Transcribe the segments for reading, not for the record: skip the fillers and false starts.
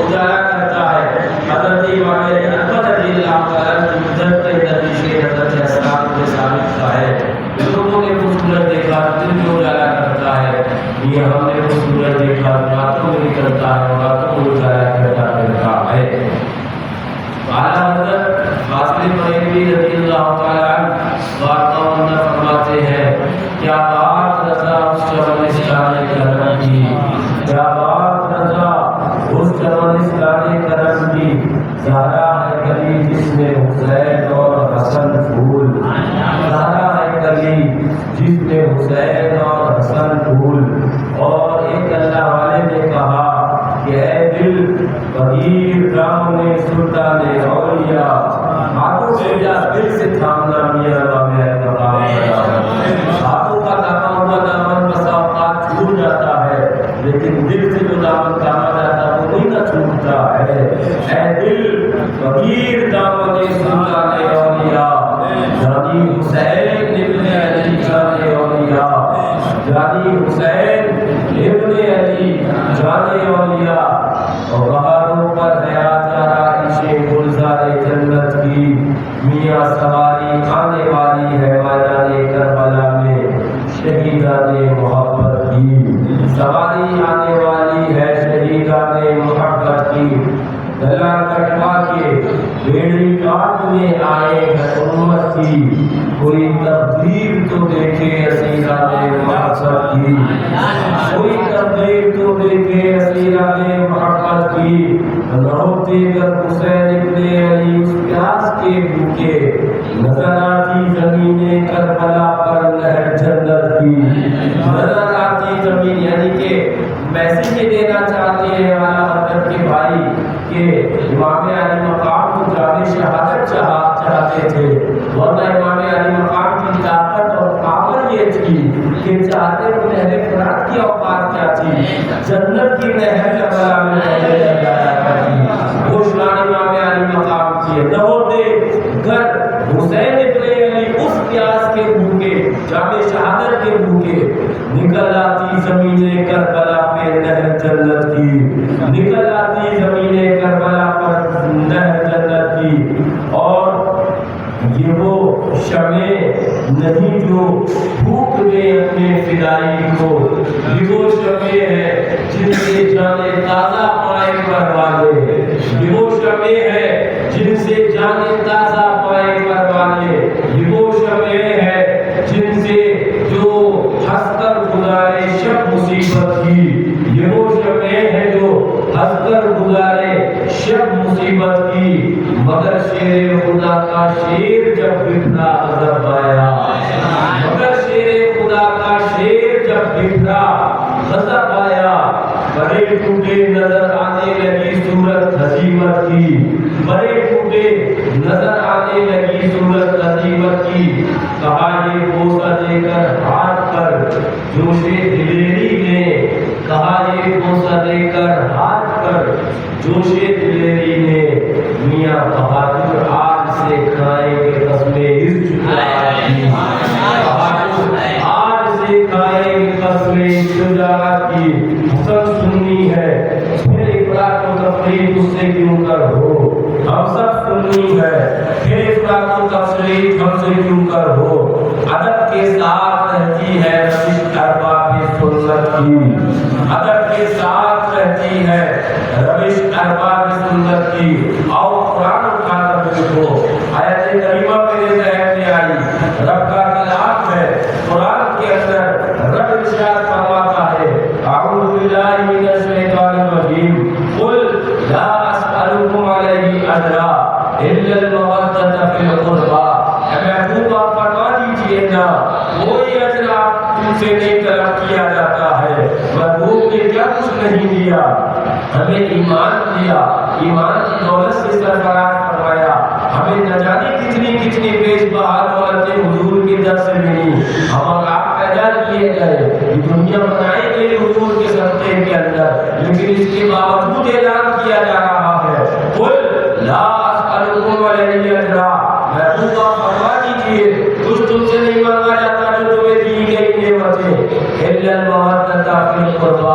اجالا کرتا ہے. حضرت امام علی اکبر رضی اللہ عنہ کی قدرت کے نتیجے حضرت اسلام کے ثابت کا ہے. لوگوں نے خوبصورت دیکھا دل میں اجالا کرتا ہے. یہ ہم نے خوبصورت دیکھا راتوں میں نکلتا ہے, راتوں میں اجالا کرتا ہے. اعلیٰ حضرت غازی بریلوی رضی اللہ تعالیٰ عنہ فرماتے ہیں, کیا بات رضا اس چمنستان کرم کی, کیا بات رضا اس چمنستان کرم کی, زہرا ہے کلی جس میں حسین اور حسن پھول, زہرا ہے کلی جس میں حسین اور حسن پھول. اور ایک اللہ والے نے کہا کہ اے دل فقیر دامن سلطان اولیاء, ہاتھوں سے یا دل سے تھامنا میاں نام ہے مقام ہے. ہاتھوں کا تھاما ہوا دامن بسا اوقات چھوٹ جاتا ہے, لیکن دل سے جو دامن تھاما جاتا ہے وہ نہیں نہ چھوٹتا ہے. اے دل فقیر دامن سلطان اولیاء, جانی حسین ابن علی جان اولیاء, جانی حسین ابن علی جان اولیاء. اور بہاروں پر ہے آج گلزار جنت کی, میاں سواری آنے والی ہے میدان کربلا میں شہیدان محبت کی, سواری آنے والی ہے شہیدان محبت کی. گلا کٹوا کے بیڑی کاٹ میں آئے ہیں امت کی, کوئی تبدیل تو دیکھے اسیران محبت کی, کوئی تبدیل تو دیکھے اسیران محبت کی. روتے گر حسین ابن علی اس پیاس کے بھوکے, نظر آتی زمین کربلا پر لہر جنت کی, نظر آتی زمین. یعنی کہ میسیج دینا چاہتے ہیں اعلیٰ حضرت کے بھائی کہ امام علی مقام کو جامع شہادت چاہتے تھے, ورنہ امام علی مقام کی طاقت اور پاور یہ تھی کہ چاہتے وہ نہر فرات کی اوقات کیا تھی, جنت کی نہر کربلا میں نہر جایا کرتی. وہ شان امام علی مقام کی ہے. نہ ہوتے گر حسین ابن علی اس پیاس کے بھوکے, جامع شہادت کے بھوکے, نکل آتی زمین کربلا پہ نہر جنت کی, نکل آتی زمین کربلا پر نہر جنت کی. اور یہ وہ شمع نہیں جو بھوک دے اپنے فدائی کو, یہ وہ شمع ہے جن سے جانے تازہ پائے پروالے, یہ وہ شمع ہے جن سے جانے تازہ پائے پروالے, یہ وہ شمع ہے جن سے جو ہنس کر گزارے شب مصیبت کی, یہ وہ شمع ہے جو ہنس کر گزارے شب مصیبت کی. مگر شیر خدا کا شیر جب بکھرا غضب آیا, مگر شیر خدا کا شیر جب بکھرا غضب آیا, بڑے ٹوٹے نظر آنے لگی صورت ہزیمت کی, بڑے ٹوٹے نظر آنے لگی صورت ہزیمت کی. کہا یہ بوسہ دے کر ہاتھ پر جوش دلیری نے, کہا یہ بوسہ دے کر ہاتھ پر جوش دلیری نے, میاں بہادر آج سے کھائیں گے قسمیں اس شجاعت کی, بہادر آج سے کھائیں گے قسمیں اس شجاعت کی. حسن سنی ہے پھر افراط و تفریط اس سے کیوں کر ہو, ہم سب سنی ہے پھر افراط و تفریط ہم سے کیوں کر ہو. ادب کے ساتھ رہتی ہے روش ارباب سنت کی, ادب کے ساتھ رہتی ہے روش ارباب سنت کی. اور قرآن اٹھا کر دیکھو, آیت کریمہ میرے ذہن میں آئی, رب کا کلام ہے. قرآن کے اندر رب ارشاد فرماتا ہے, اعوذ باللہ من الشیطان الرجیم, قل لا اسألکم علیہ اجرا الا المودۃ فی القربى. اے محبوب آپ فرما دیجئے نا, کوئی اجر آپ تم سے نہیں طلب کیا جاتا ہے. محبوب نے کیا کچھ نہیں دیا, ہمیں ایمان دیا, ایمان کی دولت سے سرفراز فرمایا, ہمیں نہ جانے کتنی پیش بہا دولتیں حضور کی در سے ملی. ہم اور آپ پیدا کیے گئے, یہ دنیا بنائی گئی حضور کے صدقے کے اندر, لیکن اس کے باوجود اعلان کیا جا رہا ہے, قل لا اسألکم علیہ اجرا. محبوب آپ فرما دیجیے کچھ تم سے نہیں مانگا جاتا جو تمہیں دی گئی نعمتیں, الا المودۃ فی القربى.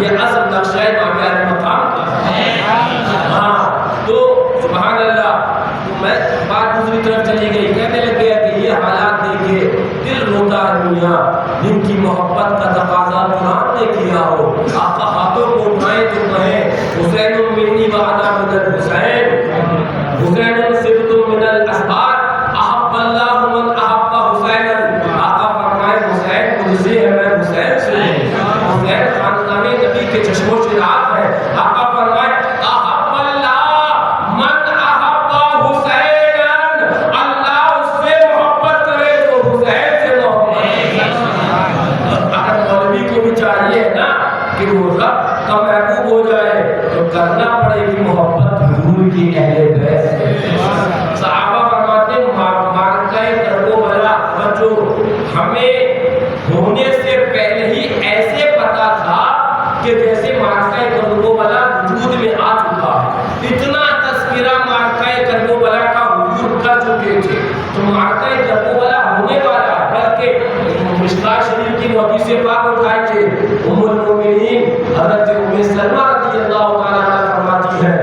یہ اصل نقشہ معیار مقام کا ہے۔ ہاں تو سبحان اللہ، میں بات دوسری طرف چلی گئی، کہنے لگ گیا کہ یہ حالات دیکھے دل روتا ہے دنیا، جن کی محبت کا تقاضا قرآن نے کیا ہو، آقا ہاتھوں کو اٹھائیں تو کہیں حسین منی و انا من الحسین، حسین صبت من الاسباط، احب اللہ من احب حسین، آقا فرمائے حسین مجھ سے ہے، میں حسین سے ہوں، حسین خاندان نبی کے چشم و چراغ ہے، آقا فرمائے احب اللہ من احب حسین، اللہ اس سے محبت کرے تو حسین سے محبت۔ اگر مولوی کو بھی چاہیے نا کہ وہ رب کا محبوب ہو جائے تو کرنا پڑے گی محبت حضور کی اہل بیت سے۔ صحابہ فرماتے معرکہ کربلا جو ہمیں ہونے سے پہلے ہی ایسے پتا تھا کہ جیسے معرکہ کربلا وجود میں آ چکا ہے، اتنا تذکرہ معرکہ کربلا کا حضور کر چکے تھے، تو معرکہ کربلا ہونے والا ہے، بلکہ مشکاہ شریف کی حدیث پاک اٹھائی تھے، ام المومنین حضرت ام سلمہ رضی اللہ تعالیٰ عنہ فرماتی ہے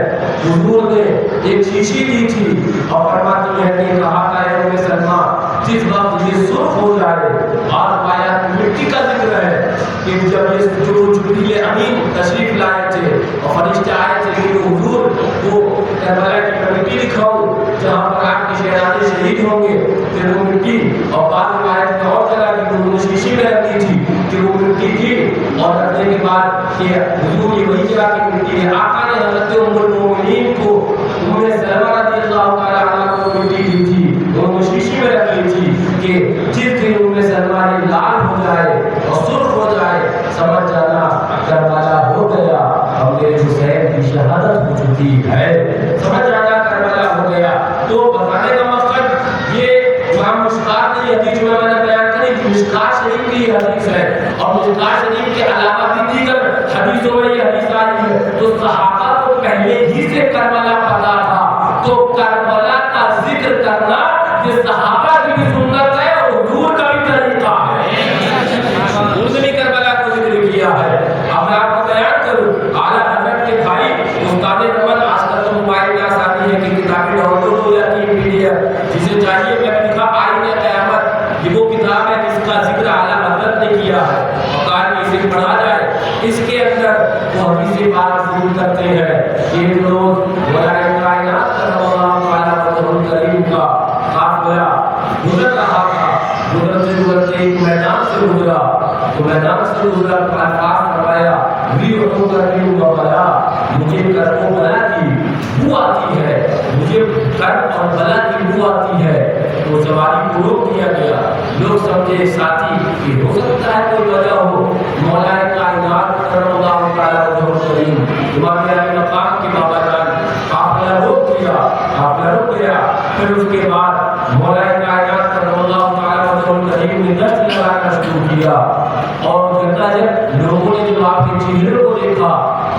حضور نے ایک شیشی دی تھی اور فرماتی ہے کہ کہا تھا ہے ام سلمہ جس وقت یہ سرخ ہو جائے، اور آیات مٹی کا ذکر ہے کہ جب یہ جو جبریل امین تشریف لائے تھے اور فرشتے آئے تھے کہ حضور وہ کربلا کی مٹی دکھاؤ جہاں پر آپ کے شہزادے شہید ہوں گے، پھر وہ مٹی اور بعد روایت میں اور جگہ کی انہوں نے شیشی میں رکھ دی تھی کہ وہ مٹی تھی، اور رکھنے کے بعد کہ حضور یہ وہی جگہ کی مٹی ہے، آقا نے حضرت ام المومنین کو ام سلمہ رضی اللہ تعالیٰ عنہ کو مٹی دی تھی، انہوں نے شیشی میں رکھ لی تھی کہ جس دن ام سلمہ نے لال ہو جائے اور سرخ ہو جائے سمجھ جانا کربلا ہو گیا اور میرے حسین کی شہادت ہو چکی ہے، سمجھ جانا کربلا ہو گیا۔ تو بتانے کا مقصد یہ امام مشکات نے حدیث میں نے بیان کری کہ مشکات شریف کی حدیث ہے، اور مشکات شریف کے علاوہ بھی دیگر حدیثوں میں یہ حدیث آئی ہے، تو صحابہ کو پہلے ہی سے کربلا پتا تھا، تو کربلا کا ذکر کرنا یہ صحابہ کی بھی سنت ہے اور حضور کا بھی طریقہ ہے، حضور نے بھی کربلا کو ذکر کیا ہے۔ اب میں آپ کو بیان کروں، اعلیٰ حضرت کے بھائی استاد رمضان، آج کل تو موبائل میں آسانی ہے کہ کتابیں ڈاؤن لوڈ ہو جاتی ہیں PDF، جسے چاہیے میں نے لکھا آئین قیامت، یہ وہ کتاب ہے جس کا ذکر اعلیٰ حضرت نے کیا ہے اور کہا کہ اسے پڑھا جائے، اس کے اندر وہ حدیث بات ضرور کرتے ہیں کہ ایک روز مولا کائنات کرم اللہ تعالیٰ وجہ کریم کا قافلہ گزر رہا تھا، گزرتے گزرتے ایک میدان سے گزرا، تو میدان سے گزرا الفاظ فرمایا ریحوں کریم و بلا، مجھے کرم و بلا کی بو آتی ہے، مجھے کرم اور بلا کی بو آتی ہے، تو سواری کو روک دیا گیا، لوگ سمجھے ساتھی کہ ہو سکتا ہے کوئی وجہ ہو، مولا کائنات کرم اللہ تعالیٰ وجہ کریم امام علی مقام کے بابا جان قافلہ روک دیا، قافلہ رک گیا، پھر اس کے بعد مولا کائنات کرم اللہ تعالیٰ وجہ کریم نے گشت لگانا شروع کیا، اور کہتا ہے لوگوں نے جب آپ کے چہرے کو دیکھا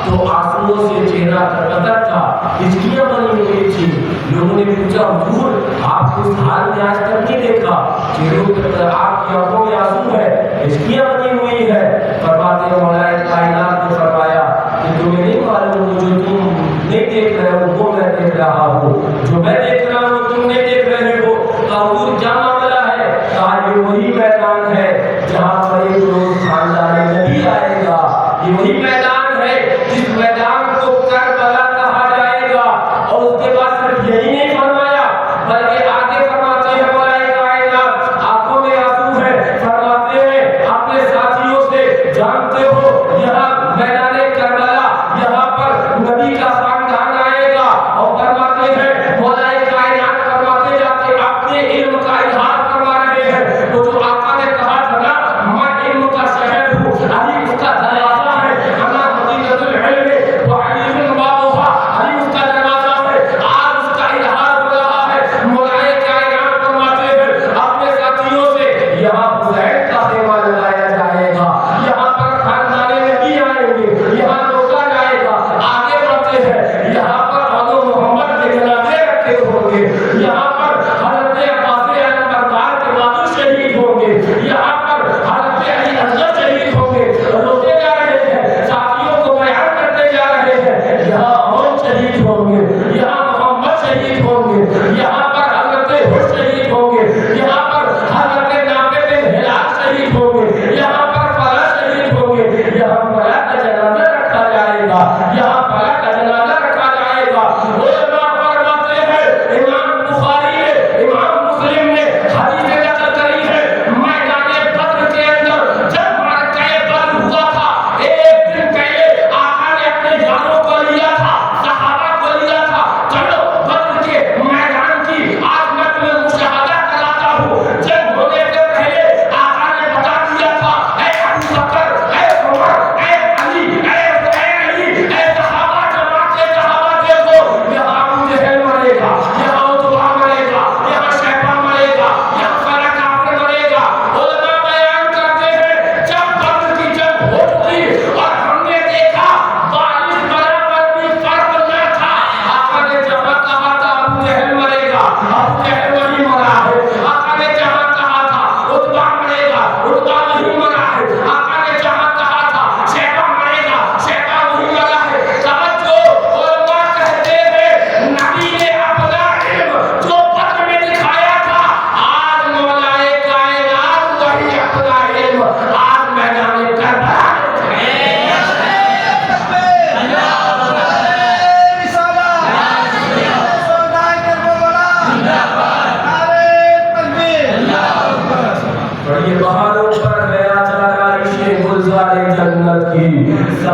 تو آنسوؤں سے چہرہ تربتر تھا، ہچکیاں بنی ہوئی تھی، لوگوں نے پوچھا حضور آپ کو اس حال میں آج تک نہیں دیکھا، چہروں پر آپ کی آنکھوں میں آنسو ہے، ہچکیاں بنی ہوئی ہے، فرماتے مولا کائنات نے فرمایا کہ تمہیں نہیں معلوم جو تم نہیں دیکھ رہے ہو وہ میں دیکھ رہا ہوں، جو میں دیکھ رہا ہوں تم نہیں دیکھ رہے ہو، حضور کیا معاملہ ہے؟ کہا یہ وہی میدان ہے جہاں پر ایک روز خاندان نبی آئے گا، یہ وہی میدان ہے جس میدان کو کربلا کہا جائے گا، اور اس کے بعد صرف یہی نہیں فرمایا بلکہ آگے فرماتے ہیں مولا کائنات آنکھوں میں آنسو ہے، فرماتے ہیں اپنے ساتھیوں سے جانتے ہو یہاں میدان کربلا یہاں پر نبی کا خاندان آئے گا، اور فرماتے ہیں مولا کائنات فرماتے جاتے اپنے علم کا اظہار فرما رہے ہیں، وہ جو آقا نے کہا تھا نا میں علم کا شہر ہوں، علی اس کا دروازہ ہے، انا مدینۃ العلم وعلی بابها،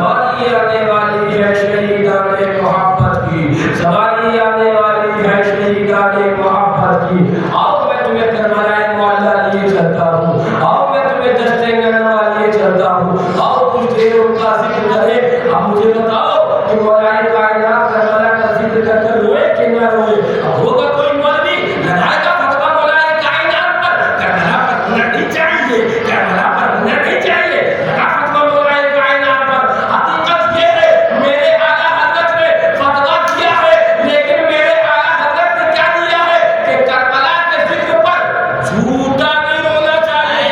سواری آنے والی ہے شہیدان محبت کی، سواری آنے والی ہے شہیدان محبت کی۔ آؤ میں تمہیں کربلا معلیٰ لیے چلتا ہوں، آؤ میں تمہیں دشت گنوا لیے چلتا ہوں، آؤ کچھ دیر ان کا ذکر کرے۔ اب مجھے بتاؤ کہ مولا کائنات کربلا کا ذکر کر کر روئے کہ نہ روئے؟ اب ہوگا کوئی مولوی لگائے گا فتویٰ مولا کائنات پر، کربلا پر ہونا نہیں چاہیے، کربلا پر ہونا نہیں چاہیے، لگا فتویٰ مولا کائنات پر۔ حقیقت یہ ہے میرے اعلیٰ حضرت نے فتویٰ کیا ہے، لیکن میرے اعلیٰ حضرت نے کیا دیا ہے کہ کربلا کے ذکر پر جھوٹا نہیں رونا چاہیے،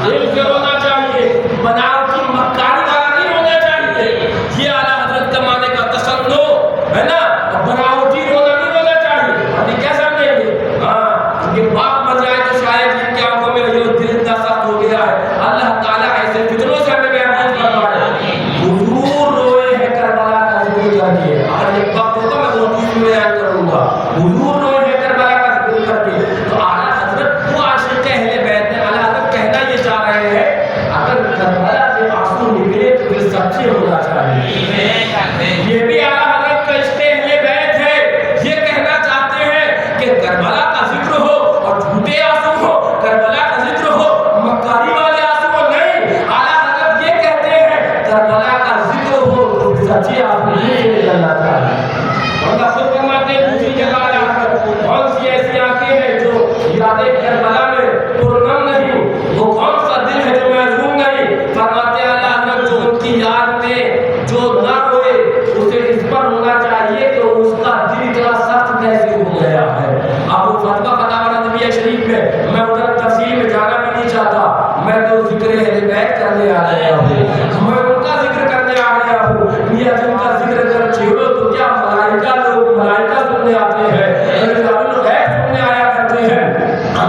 دل سے رونا چاہیے، بناوٹی مکاری والا نہیں رونا چاہیے۔ یہ اعلیٰ حضرت کا معنی کا تسنو ہے نا، بناوٹی رونا نہیں رونا چاہیے۔ ابھی کیا سمجھیں گے؟ ہاں یہ باپ مر جائے تو شاید ان کی آنکھوں میں یہ دل اتنا سخت ہو گیا ہے۔ اللہ تعالیٰ ایسے فتنوں سے ہمیں محفوظ فرمائے۔ حضور روئے ہیں کربلا کا ذکر کر کے، اگر یہ وقت ہوگا میں وہ چیز بیان کروں گا۔ حضور روئے ہیں کربلا کا ذکر کر کے، تو اعلیٰ حضرت وہ عاشق اہل بیت ہیں، اعلیٰ حضرت کہنا یہ چاہ رہے ہیں اگر کربلا کے آنسو نکلے تو پھر سچے ہونا چاہیے۔ یہ بھی اعلیٰ حضرت کا عشق اہل بیت ہے، یہ کہنا چاہتے ہیں کہ کربلا کا ذکر ہو اور جھوٹے آنسو ہو، کربلا کا ذکر ہو مکاری والے آنسو ہو، نہیں۔ اعلیٰ حضرت یہ کہتے ہیں کربلا کا ذکر ہو تو پھر سچے آنسو نہیں نکلنا چاہیے۔ اللہ خود فرماتے ہیں دوسری جگہ آیا کر کون سی ایسی آنکھیں ہیں جو یاد کربلا میں پرنم نہیں، وہ کون سا دل ہے جو محزون نہیں۔ فرماتے ہیں اعلیٰ حضرت جو ان کی یاد میں جو نہ روئے اسے اس پر ہونا چاہیے کہ اس کا دل اتنا سخت کیسے ہو گیا ہے۔ اب وہ فتویٰ فتاوی نبویہ شریف میں ادھر تفصیل میں جانا بھی نہیں چاہتا، میں تو ذکر اہل بیت کرنے آ گیا ہوں، میں ان کا ذکر کرنے آ گیا ہوں۔ یہ جن کا ذکر کر چھیڑو تو کیا ملائکہ لوگ ملائکہ سننے آتے ہیں، رجال الغیب سننے آیا کرتے ہیں،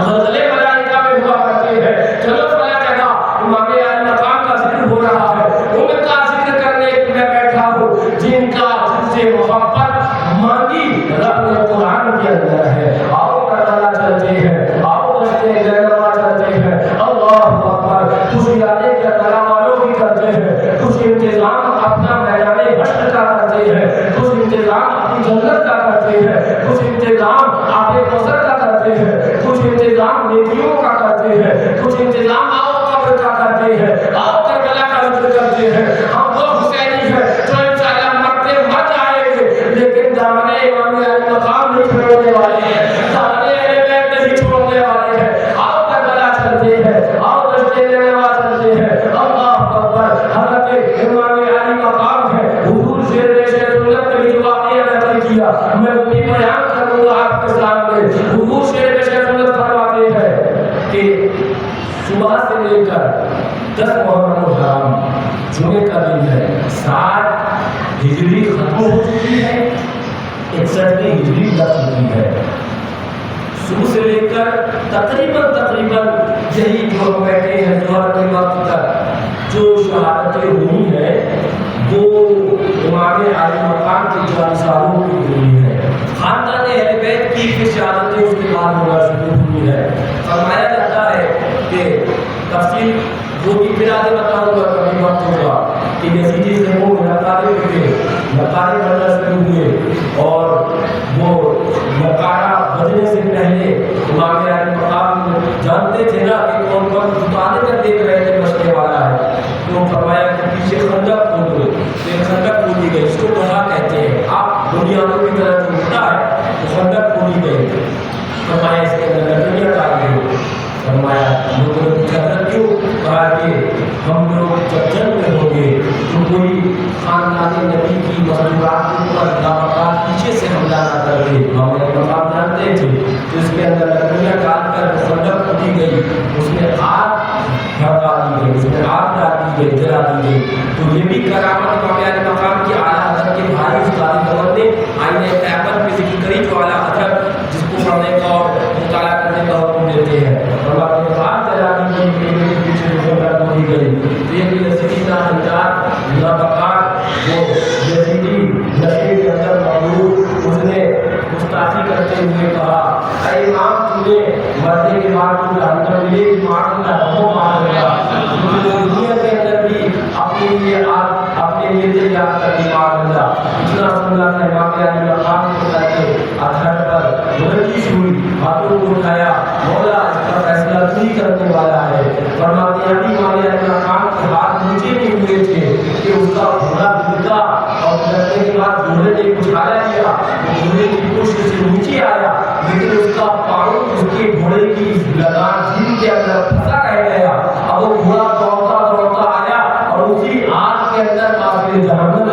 زلزلے ملائکہ میں ہوا کرتے ہیں۔ چلو فلاں جگہ امام علی مقام کا ذکر ہو رہا ہے، ان کا ذکر کرنے میں بیٹھا ہوں جن کا جن سے محبت مانگی رب نے قرآن کے اندر ہے۔ آؤ کربلا چلتے ہیں، آؤ دشت گنوا چلتے ہیں۔ اللہ اکبر، کچھ یادیں کربلا والوں کی کرتے ہیں، کچھ انتظام اپنا میدان حشر کا کرتے ہیں، کچھ انتظام اپنی جنت کا کرتے ہیں، کچھ انتظام آب کوثر کا کرتے ہیں، کچھ انتظام نیکیوں کا کرتے ہیں، کچھ انتظام آؤ قبر کا کرتے ہیں، آؤ کربلا کا ذکر کرتے ہیں۔ ہم وہ حسینی ہیں جو انشاءاللہ مرتے مر جائیں گے، لیکن دامن امام علی مقام نہیں چھوڑنے والے ہیں، دامن اہل بیت نہیں چھوڑنے والے ہیں۔ آؤ کربلا چلتے ہیں، آؤ دشت گنوا چلتے ہیں۔ اللہ اکبر، حضرت امام علی مقام ہے، حضور شیر سنت نے بھی جو واقعہ نقل کیا میں وہ بھی بیان کروں گا آپ کے سامنے۔ حضور شیر سنت فرماتے ہیں کہ صبح سے لے کر 10 محرم الحرام جمعے کا دن ہے، 60 ہجری ختم ہو چکی ہے، 61 ہجری لگ چکی ہے۔ صبح سے لے کر تقریباً یہی جو ہم بیٹھے ہیں ظہر کے وقت تک جو شہادتیں ہوئی ہیں وہ امام علی مقام کے جانساروں کی ہوئی ہے۔ خاندان اہل بیت کی شہادتیں اس کے بعد ہونا شروع ہوئی ہے۔ فرمایا جاتا ہے کہ تفصیل وہ بھی پھر آگے بتاؤں گا کبھی وقت ہوگا کہ یزیدی سے وہ نقارے بننا شروع ہوئے اور وہ نقارہ بجنے سے پہلے امام علی مقام جانتے تھے نا کہ کون کون دکانیں پر دیکھ رہے تھے بچنے والا ہے، تو فرمایا کہ پیچھے خندق کھودو، ایک خندق کھودی گئی، اس کو بہا کہتے ہیں، آپ بنیادوں کی طرح جو ہوتا ہے تو خندق کھودی گئی، فرمایا اس کے اندر لکڑیاں ڈال گئی۔ فرمایا لوگوں نے پوچھا کیوں؟ کہا کہ ہم لوگ جب جنگ میں ہوں گے تو کوئی خاندان نبی کی مخلوقات کے اوپر لابقات پیچھے سے حملہ نہ کر دے۔ ہم مقام جانتے تھے تو اس کے اندر لکڑیاں ڈال کر خندق کھودی گئی، اس میں آگ بھڑکا دی گئی، اس میں آگ ڈال دی گئی، جلا دی گئی۔ تو یہ بھی کرامت امام علی مقام کی اعلیٰ حضرت کے بھائی استاد محمد نے آئین قیامت میں ذکر کری جو اعلیٰ حضرت جس کو پڑھنے کا اور مطالعہ کرنے کا حکم دیتے ہیں، اور اپنے بات جلا دی گئی کہ پیچھے خندق کھودی گئی۔ تو یہ بھی یزیدی کا ہنجار لابقات وہ یزیدی نشے کے اندر موجود، اس نے گستاخی کرتے ہوئے کہا اے امام تمہیں مرنے کے بعد تو جہنم ملے گی، مار دوں گا، وہ مار دوں گا۔ دنیا کے اندر بھی یاد کرتی ماں اتنا سننا تھا واقعہ علی مقام کو کر کے آدھر پر مدرکش ہوئی ہاتھوں کو اٹھایا مولا اس کا فیصلہ تو ہی کرنے والا ہے فرماتے ہیں ابھی والے علی مقام کے ہاتھ نیچے نہیں ہوئے تھے کہ اس کا گھوڑا گرتا اور گرنے کے بعد گھوڑے نے اچھالا لیا گھوڑے کی پشت سے نیچے آیا لیکن اس کا پاؤں اس کے گھوڑے کی لگام جن کے اندر پھنسا رہ گیا اب وہ گھوڑا دوڑتا دوڑتا آیا اور اسی آگ کے اندر قافل جہنم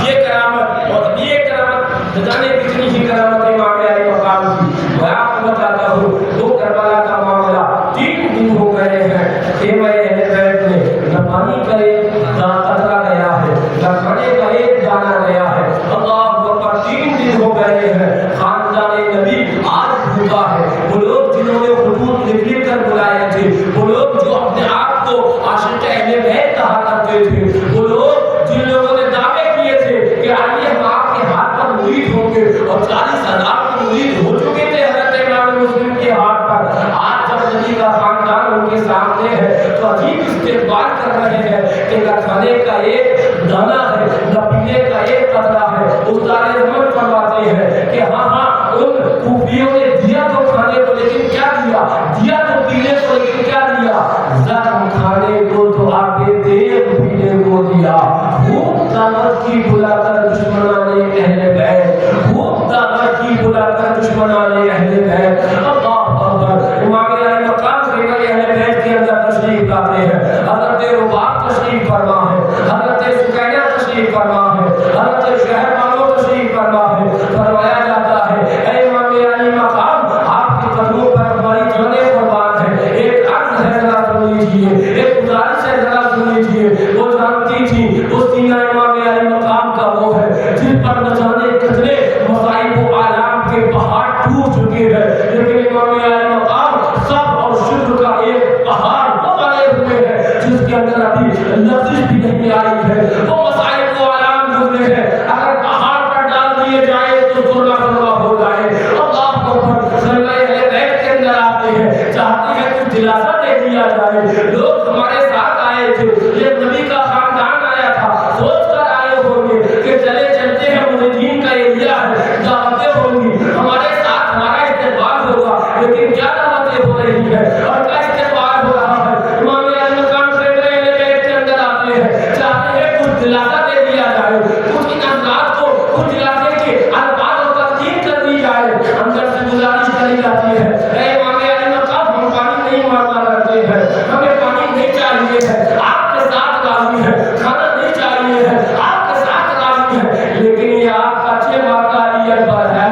یہ کرامت اور یہ کرامت بتانے کتنی ہی کرامتیں واقع علی مقام کی میں آپ کو بتاتا ہوں وہ کربلا کا معاملہ 3 دن ہو گئے ہیں خیمہ اہل بیت میں نہ پانی کا ایک قطرہ گیا ہے نہ کھانے کا ایک دانہ گیا ہے اللہ اکبر 3 دن ہو گئے ہیں خاندان نبی آج بھوکا ہے وہ لوگ جنہوں نے خطوط لکھ کر بلائے تھے وہ لوگ جو اپنے آپ کو عاشق اہل بیت کہا کرتے تھے وہ لوگ جن لوگوں نے دعوے کیے تھے کہ آئیے ہم آپ کے ہاتھ پر مرید ہوں گے اور 40,000 کے مرید ہو چکے تھے حضرت امام مسلم کے ہاتھ پر آج جب نبی کا خاندان ان کے سامنے ہے تو عجیب استقبال کر رہے ہیں کہ نہ کھانے کا ایک دانہ ہے نہ پینے کا ایک قطرہ ہے استاد زمان فرماتے ہیں کہ ہاں ان کوفیوں نے دیا تو کھانے کو لیکن کیا دیا تو پینے کو لیکن کیا دیا زخم کھانے کو تو آگے دیر پینے کو دیا بھوک دعوت کی بلا کر دشمنان اہل بیت بھوک دعوت کی بلا کر دشمنان اہل بیت اللہ اکبر امام علی مقام سے اہل بیت کے اندر تشریف لاتے ہیں حضرت رباط تشریف فرما ہے حضرت سکینہ تشریف فرما ہے حضرت شہر مانو تشریف فرما ہے فرمایا جاتا ہے اے امام علی مقام آپ کے قدموں پر ہماری جانیں قربان ہیں ایک عرض ہے ذرا سن لیجیے ایک گزارش ہے ذرا سن لیجیے وہ جانتی تھی وہ سینہ امام علی مقام کا وہ ہے جن پر نہ جانے کتنے مصائب و آلام کے پہاڑ ٹوٹ چکے ہیں لیکن امام علی مقام صبر اور شکر کا ایک پہاڑ وہ بنے ہوئے ہیں جس کے اندر ابھی لفظ بھی نہیں آئی ہے وہ مصائب و آلام گزرے ہیں اگر پہاڑ پر ڈال دیے جائے تو سرما سرما ہو جائے اللہ اکبر سرما اہل بیت کے اندر آتے ہیں چاہتے ہیں کچھ دلاسا دے دیا جائے لوگ ہمارے ساتھ آئے تھے یہ نبی کا خاندان آیا تھا سوچ کر آئے ہوں گے کہ چلے چلتے ہیں مجھے دین کا ایریا ہے دعوتیں ہوں گی ہمارے ساتھ ہمارا استقبال ہوگا لیکن کیا دعوتیں ہو رہی ہے اور کیا استقبال ہو رہا ہے امام علی مقام سے اہل بیت کے اندر آتے ہیں چاہتے ہیں کچھ دلاسا دے دیا جائے کچھ ان افراد کو کچھ دلاسے کے الفاظ و تلقین کر دی جائے اندر سے گزارش کری جاتی ہے اے امام علی مقام ہم پانی نہیں مانگا کرتے ہیں ہمیں پانی نہیں چاہیے ہے آپ کے ساتھ راضی ہے کھانا نہیں چاہیے ہے آپ کے ساتھ راضی ہے لیکن یہ آپ کا اچھے واقعیت پر ہے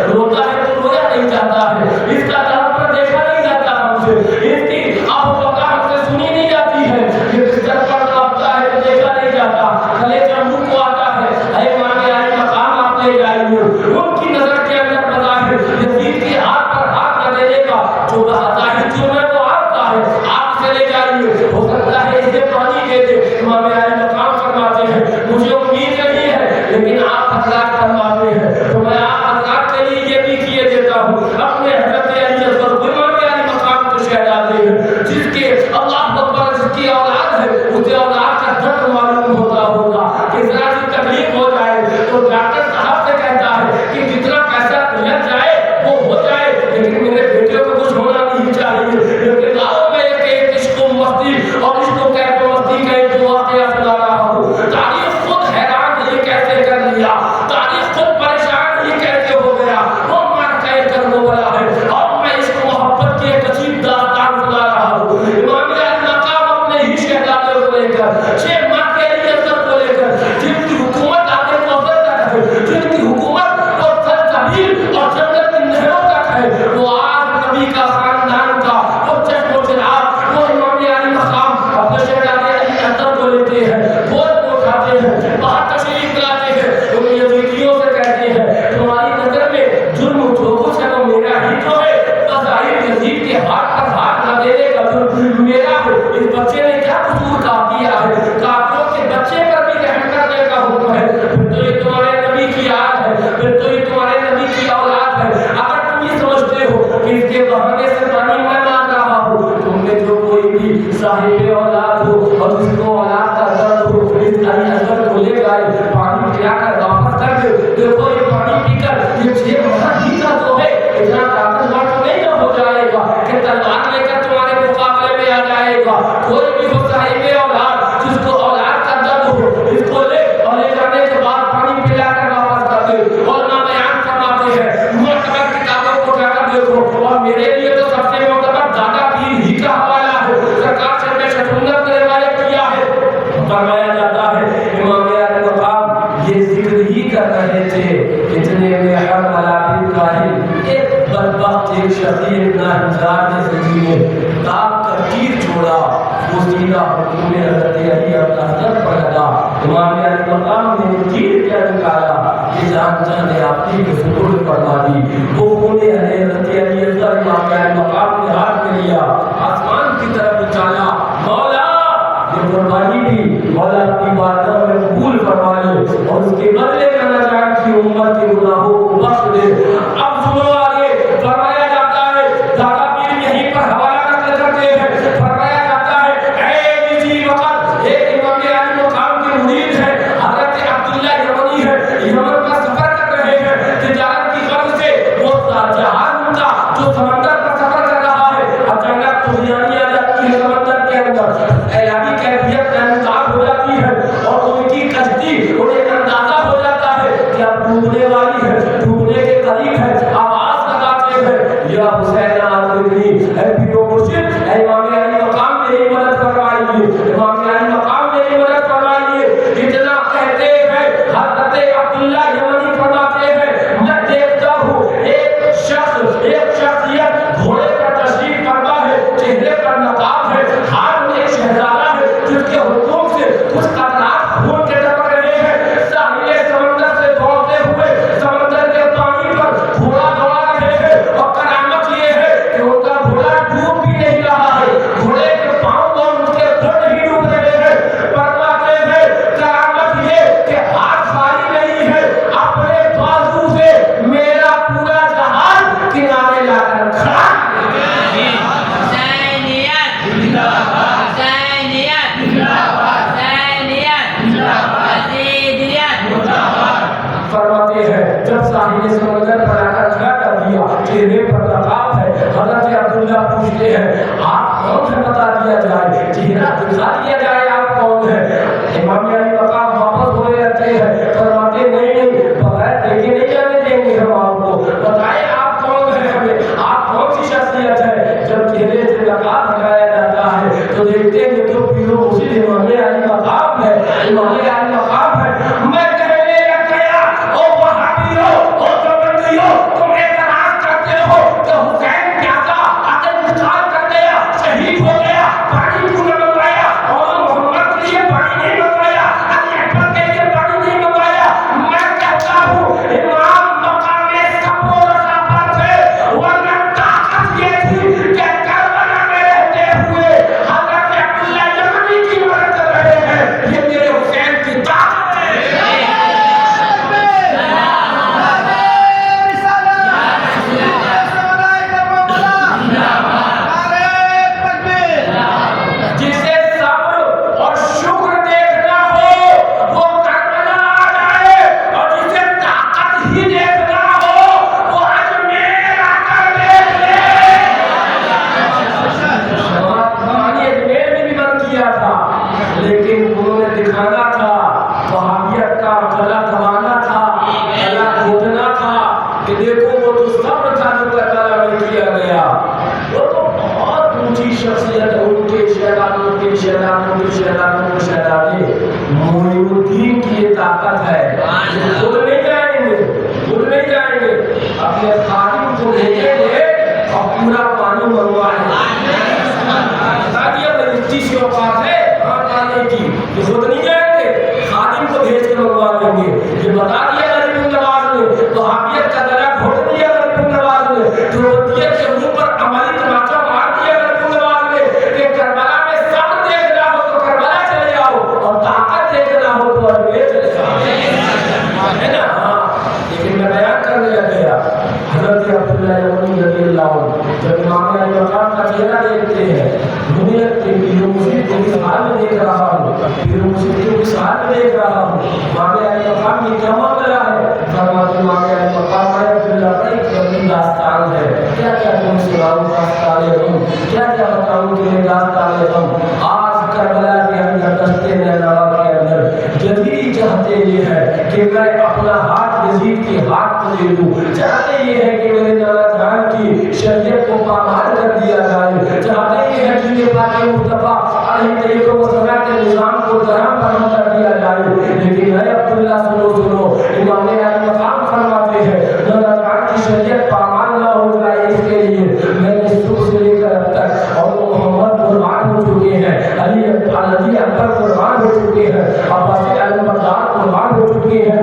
روتا ہے تو رویا نہیں جاتا ہے اس کا طرف پر دیکھا نہیں جاتا ہم سے اس کی آپ وقت ہم سے سنی نہیں جاتی ہے یہ اس طرف پر رابطہ ہے تو دیکھا نہیں جاتا کلے جب منہ کو آتا ہے اے امام علی مقام آپ لے جائیے ان کی نظر کے اندر بظاہر یزید کے ہاتھ پر ہاتھ نہ دینے کا جو بہتا ہے جو ہے وہ آپ کا ہے آپ سے لے جائیے ہو سکتا ہے اسے پانی دے دے امام علی مقام فرماتے ہیں مجھے امید نہیں ہے لیکن آپ حضرات فرماتے ہیں تو میں آپ حضرات کے لیے یہ بھی کیے دیتا ہوں اپنے حضرت علی اکبر امام علی مقام کو شہزادے ہیں جس کے اللہ اکبر جس کی اولاد ہے اسے اولاد کا درد معلوم ہوتا ہوگا کہ ذرا سی تکلیف ہو جائے تو ڈاکٹر صاحب سے کہتا ہے کہ جتنا پیسہ مل جائے وہ ہو جائے لیکن میرے بیٹے کو کچھ ہونا نہیں چاہیے لیکن لاؤ میں ایک عشق و مستی اور عشق و کیف و مستی کا ایک واقعہ سنا رہا ہوں تاریخ خود حیران ہے یہ کیسے کر لیا تاریخ خود پریشان یہ کیسے ہو گیا وہ مر کہہ کر وہ بڑا ہے اور میں عشق و محبت کی ایک عجیب داستان سنا رہا ہوں امام علی مقام اپنے ہی شہزادے کو لے کر شیخ ماہ کے علی اکبر کو لے کر جن کی حکومت آگے کوثر تک ہے جن کی حکومت اور سلسبیل اور جنت کی نہروں تک ہے وہ آج نبی کا خاندان کا وہ چشم و چراغ وہ امام علی مقام اپنے شہزادے علی اکبر کو لیتے ہیں بول کو اٹھاتے ہیں باہر تشریف لاتے ہیں ان یزیدیوں سے کہتے ہیں تمہاری نظر میں جرم جو کچھ ہے وہ میرا ہی تو ہے بظاہر یزید کے ہاتھ پر ہاتھ نہ دینے کا جرم میرا ہے اس بچے نے کیا قصور کیا ہے کافروں کے بچے پر بھی رحم کرنے کا حکم ہے پھر تو یہ تمہارے نبی کی یاد ہے پھر تو یہ تمہارے نبی کی اولاد ہے اگر تم یہ سمجھتے ہو کہ اس کے بہانے سے پانی میں مانگ رہا ہوں تم نے جو کوئی بھی صاحب اولاد ہو اور جس کو اولاد کا درد ہو دیکھو یہ پانی پی کر یہ 6 مہینہ ہی کا تو ہے، اتنا طاقتور تو نہیں نہ ہو جائے گا کہ تلوار لے کر تمہارے مقابلے میں آ جائے گا۔ کوئی بھی ہو صاحب اولاد، جس کو اولاد کا درد ہو، اس کو لے اور لے جانے کے بعد پانی پلا کر واپس کر دے۔ اور نہ بیان فرماتے ہیں معتبر کتابوں کو جا کر دیکھو، اور میرے لیے تو سب سے معتبر دادا پیر ہی کا حوالہ ہے، سرکار سے میں سنت نے روایت کیا ہے۔ فرمایا جاتا ہے امام علیہ مقام یہ ذکر ہی کر رہے تھے، اتنے میں ہر ملابر کاہل ایک بدبخت ایک شقیق ناہنجار نے زندگی میں تاک کا تیر چھوڑا، وہ سیدھا حکم حضرت علی اپنا سر پر لگا۔ امام علیہ مقام نے تیر کیا نکالا، یہ جان جانے اپنی کے سپرد فرما دی۔ وہ خون حضرت علی اکبر امام علیہ مقام نے ہاتھ میں لیا، آسمان کی طرف اچھالا، مولا یہ قربانی بھی مولا اپنی بارگاہ میں قبول فرما لے اور اس کے بدلے میں نجات کی امت کے گناہوں کو بخش دے۔ اب سنو آگے فرمایا جاتا ہے، دادا پیر یہیں پر حوالہ نقل کرتے ہیں، فرمایا جاتا ہے اے اسی وقت ایک امام علی مقام کے مرید ہیں، حضرت عبداللہ یمنی ہے، یمن کا سفر کر رہے ہیں، تجارت کی غرض سے وہ جہاز ان کا جو سمندر پر سفر کر رہا ہے، اچانک طوفانی آ جاتی ہے سمندر کے اندر، اعلانی کیفیت انتظار ہو جاتی ہے اور ان کی کشتی انہیں اندازہ ہو جاتا ہے کہ اب ڈوبنے والی ہے، ڈوبنے کے قریب ہے، آواز لگاتے ہیں یا حسین آدمی اے پیرو مرشد، اے امام علی مقام میری مدد فرمائیے، امام علی مقام میری مدد فرمائیے۔ اتنا کہتے ہیں حضرت عبداللہ یمنی فرماتے ہیں میں دیکھتا ہوں ایک شخصیت گھوڑے پر تشریف فرما ہے، چہرے پر نقاب ہے، ہاتھ میں ایک شہزادہ ہے جس کے حکم سے کچھ قطرات خون کے ٹپک رہے ہیں، ساحل سمندر سے دوڑتے ہوئے سمندر کے پانی پر گھوڑا دوڑا رہے ہیں، اور کرامت یہ ہے کہ ان کا گھوڑا ڈوب بھی نہیں رہا ہے، گھوڑے کے پاؤں اور ان کے گھٹ ہی ڈوب رہے ہیں۔ فرماتے ہیں کرامت یہ کہ ہاتھ خالی نہیں ہے، اپنے بازو سے میرا پورا جہاز کنارے لا کر کھڑا فرماتے ہیں جب ساحل سمندر پر آ کر کھڑا کر دیا، چہرے پر نقاب ہے، حضرت عبداللہ پوچھتے ہیں آپ کون ہے بتا دیا جائے، چہرہ دکھا دیا جائے آپ کون ہے۔ امام علی مقام واپس ہونے لگتے ہیں، فرماتے نہیں بغیر دیکھے نہیں جانے دیں گے ہم آپ کو، بتائیں آپ کون ہے، ہمیں آپ کون سی شخصیت ہے۔ جب چہرے سے نقاب ہٹایا جاتا ہے تو دیکھتے ہیں کہ تو پیرو مرشد امام علی مقام ہے، امام علی مقام ہے۔ میں کہنے لگ گیا او وہابیو او دیوبندیو، تم اعتراض کرتے ہو کہ حسین کیا تھا، اگر انتقال کر گیا شہید ہو گیا، پانی کیوں نہ منگوایا، اور محمد کے لیے پانی نہیں منگوایا، علی اکبر کے لیے پانی نہیں منگوایا۔ میں کہتا ہوں امام مقام سب و رضا تھے، ورنہ طاقت یہ تھی کہ کربلا میں رہتے ہوئے حضرت عبداللہ یمنی کی مدد کر رہے ہیں، یہ میرے حسین کی طاقت ہے۔ جسے صبر اور شکر دیکھنا ہو وہ کربلا آ جائے، اور جسے طاقت ہی دیکھنا ہو وہ اجمیر آ کر دیکھ لے۔ کہانی اجمیر میں بھی بند کیا تھا، لیکن انہوں نے دکھانا تھا، وہابیت کا گلا دبانا تھا، گلا گھونٹنا تھا کہ دیکھو وہ تو صبر تھا جو کربلا میں کیا گیا۔ وہ تو بہت اونچی شخصیت ہے، ان کے شہزادوں کے شہزادوں کے شہزادوں کے شہزادے معین الدین کی یہ طاقت ہے، خود نہیں جائیں گے، خود نہیں جائیں گے، اپنے خادم کو بھیجیں گے اور پورا پانی منگوائیں گے۔ بتا دیا بھائی سے اوقات ہے پانی کی، یہ خود نہیں جائیں گے، خادم کو بھیج کے منگوا دیں گے۔ یہ بتا دیا غریب نواز نے، وہابیت کا گلا گھونٹ دیا غریب نواز نے، دیوبندیت کے منہ پر عملی تماچا مار دیا غریب نواز نے کہ کربلا میں صبر دیکھنا ہو تو کربلا چلے جاؤ، اور طاقت دیکھنا ہو تو اجمیر چلے جاؤ، ہے نا؟ لیکن میں بیان کرنے لگ گیا، حضرت عبداللہ یمنی رضی اللہ عنہ جب امام علی مقام کا چہرہ دیکھتے ہیں، دنیا کے پیرو مرشد کو اس حال چاہتے یہ ہے کہ میں اپنا ہاتھ یزید کے ہاتھ میں دے دوں، چاہتے یہ ہے کہ میرے نانا جان کی شریعت کو پامال کر دیا جائے، چاہتے یہ ہے کہ یہ پاک مصطفیٰ علیہ طریقہ و سنت کے نظام کو درہم برہم کر دیا جائے، لیکن اے عبداللہ سنو امام علی مقام فرماتے ہیں نانا جان کی شریعت پامال نہ ہو جائے اس کے لیے میں نے صبح سے لے کر اب تک اور محمد قربان ہو چکے ہیں، علی اکبر قربان ہو چکے ہیں، عباس علمبردار قربان ہو چکے ہیں،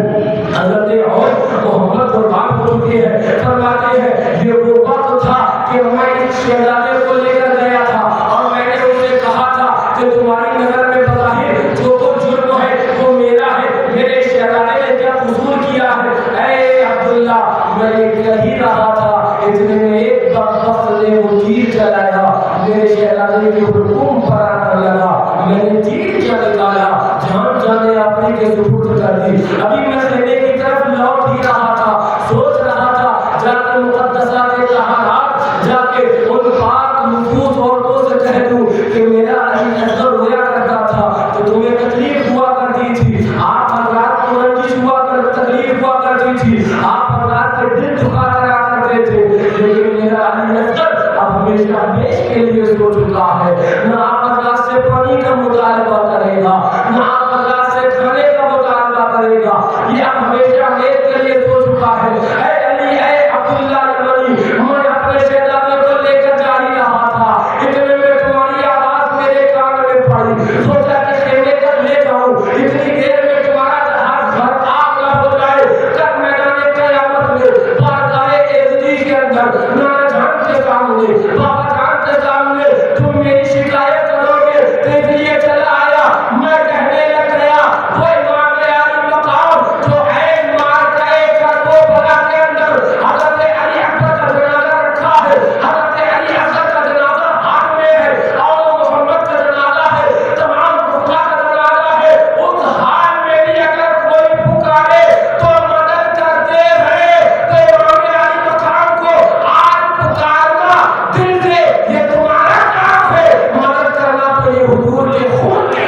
حضرت اور محمد قربان ہو چکے ہیں۔ فرماتے ہیں یہ وہ وقت تھا کہ میں اس شہزادے کو لے کر گیا تھا اور میں نے اسے کہا تھا کہ تمہاری نظر میں بظاہر جو کچھ جرم ہے وہ میرا ہے، میرے شہزادے نے کیا قصور کیا ہے؟ اے عبداللہ میں یہ کہہ ہی رہا تھا، اتنے میں ایک بدبخت نے وہ تیر چلایا، میرے شہزادے کے حکم پر آ کر لگا، میں نے تیر کیا نکالا، جان جانے اپنی کے سپرد کر دی۔ ابھی میں خیمے کی طرف لوٹ ہی رہا تھا، سوچ رہا تھا جا کر مقدسات طہارات جا کے ان پاک نفوس عورتوں سے کہہ دوں کہ میرا علی اصغر رویا کرتا تھا تو تمہیں تکلیف ہوا کرتی تھی، آپ حضرات کو رنجش ہوا کر تکلیف ہوا کرتی تھی، آپ حضرات کے دل دکھا کر آ کرتے تھے، لیکن میرا علی اصغر اب ہمیشہ ہمیش کے لیے سو چکا ہے، نہ آپ حضرات سے پانی کا مطالبہ کرے گا، نہ آپ حضرات سے کھانے کا مطالبہ کرے گا، یہ اب ہمیشہ ہمیش کے لیے سو چکا ہے۔ اے علی اے عبداللہ علی میں اپنے شہزادے کو لے کر جا ہی رہا تھا، اتنے میں تمہاری آواز میرے کان میں پڑی، سوچا کہ خیمے تک لے جاؤں، اتنی دیر میں تمہارا جہاز گھر آگ نہ ہو جائے، کب میدان قیامت میں بارگاہ عزتی کے اندر نانا جان کے سامنے بابا جان کے سامنے تم میری شکایت کرو گے، تو اس لیے چلا آیا میں کہنے لگ گیا وہ امام علی مقام جو عین مارکہ کربلا کے اندر حضرت علی اکبر کا جنازہ رکھا ہے، حضرت علی اصغر کا جنازہ ہاتھ میں ہے اور محمد کا جنازہ ہے، تمام کفار کا جنازہ ہے، اس حال میں بھی اگر کوئی پکارے تو مدد کرتے ہیں، تو امام علی مقام کو آج پکارنا دل سے یہ تمہارا کام ہے، مدد کرنا تو یہ حضور کے خون کے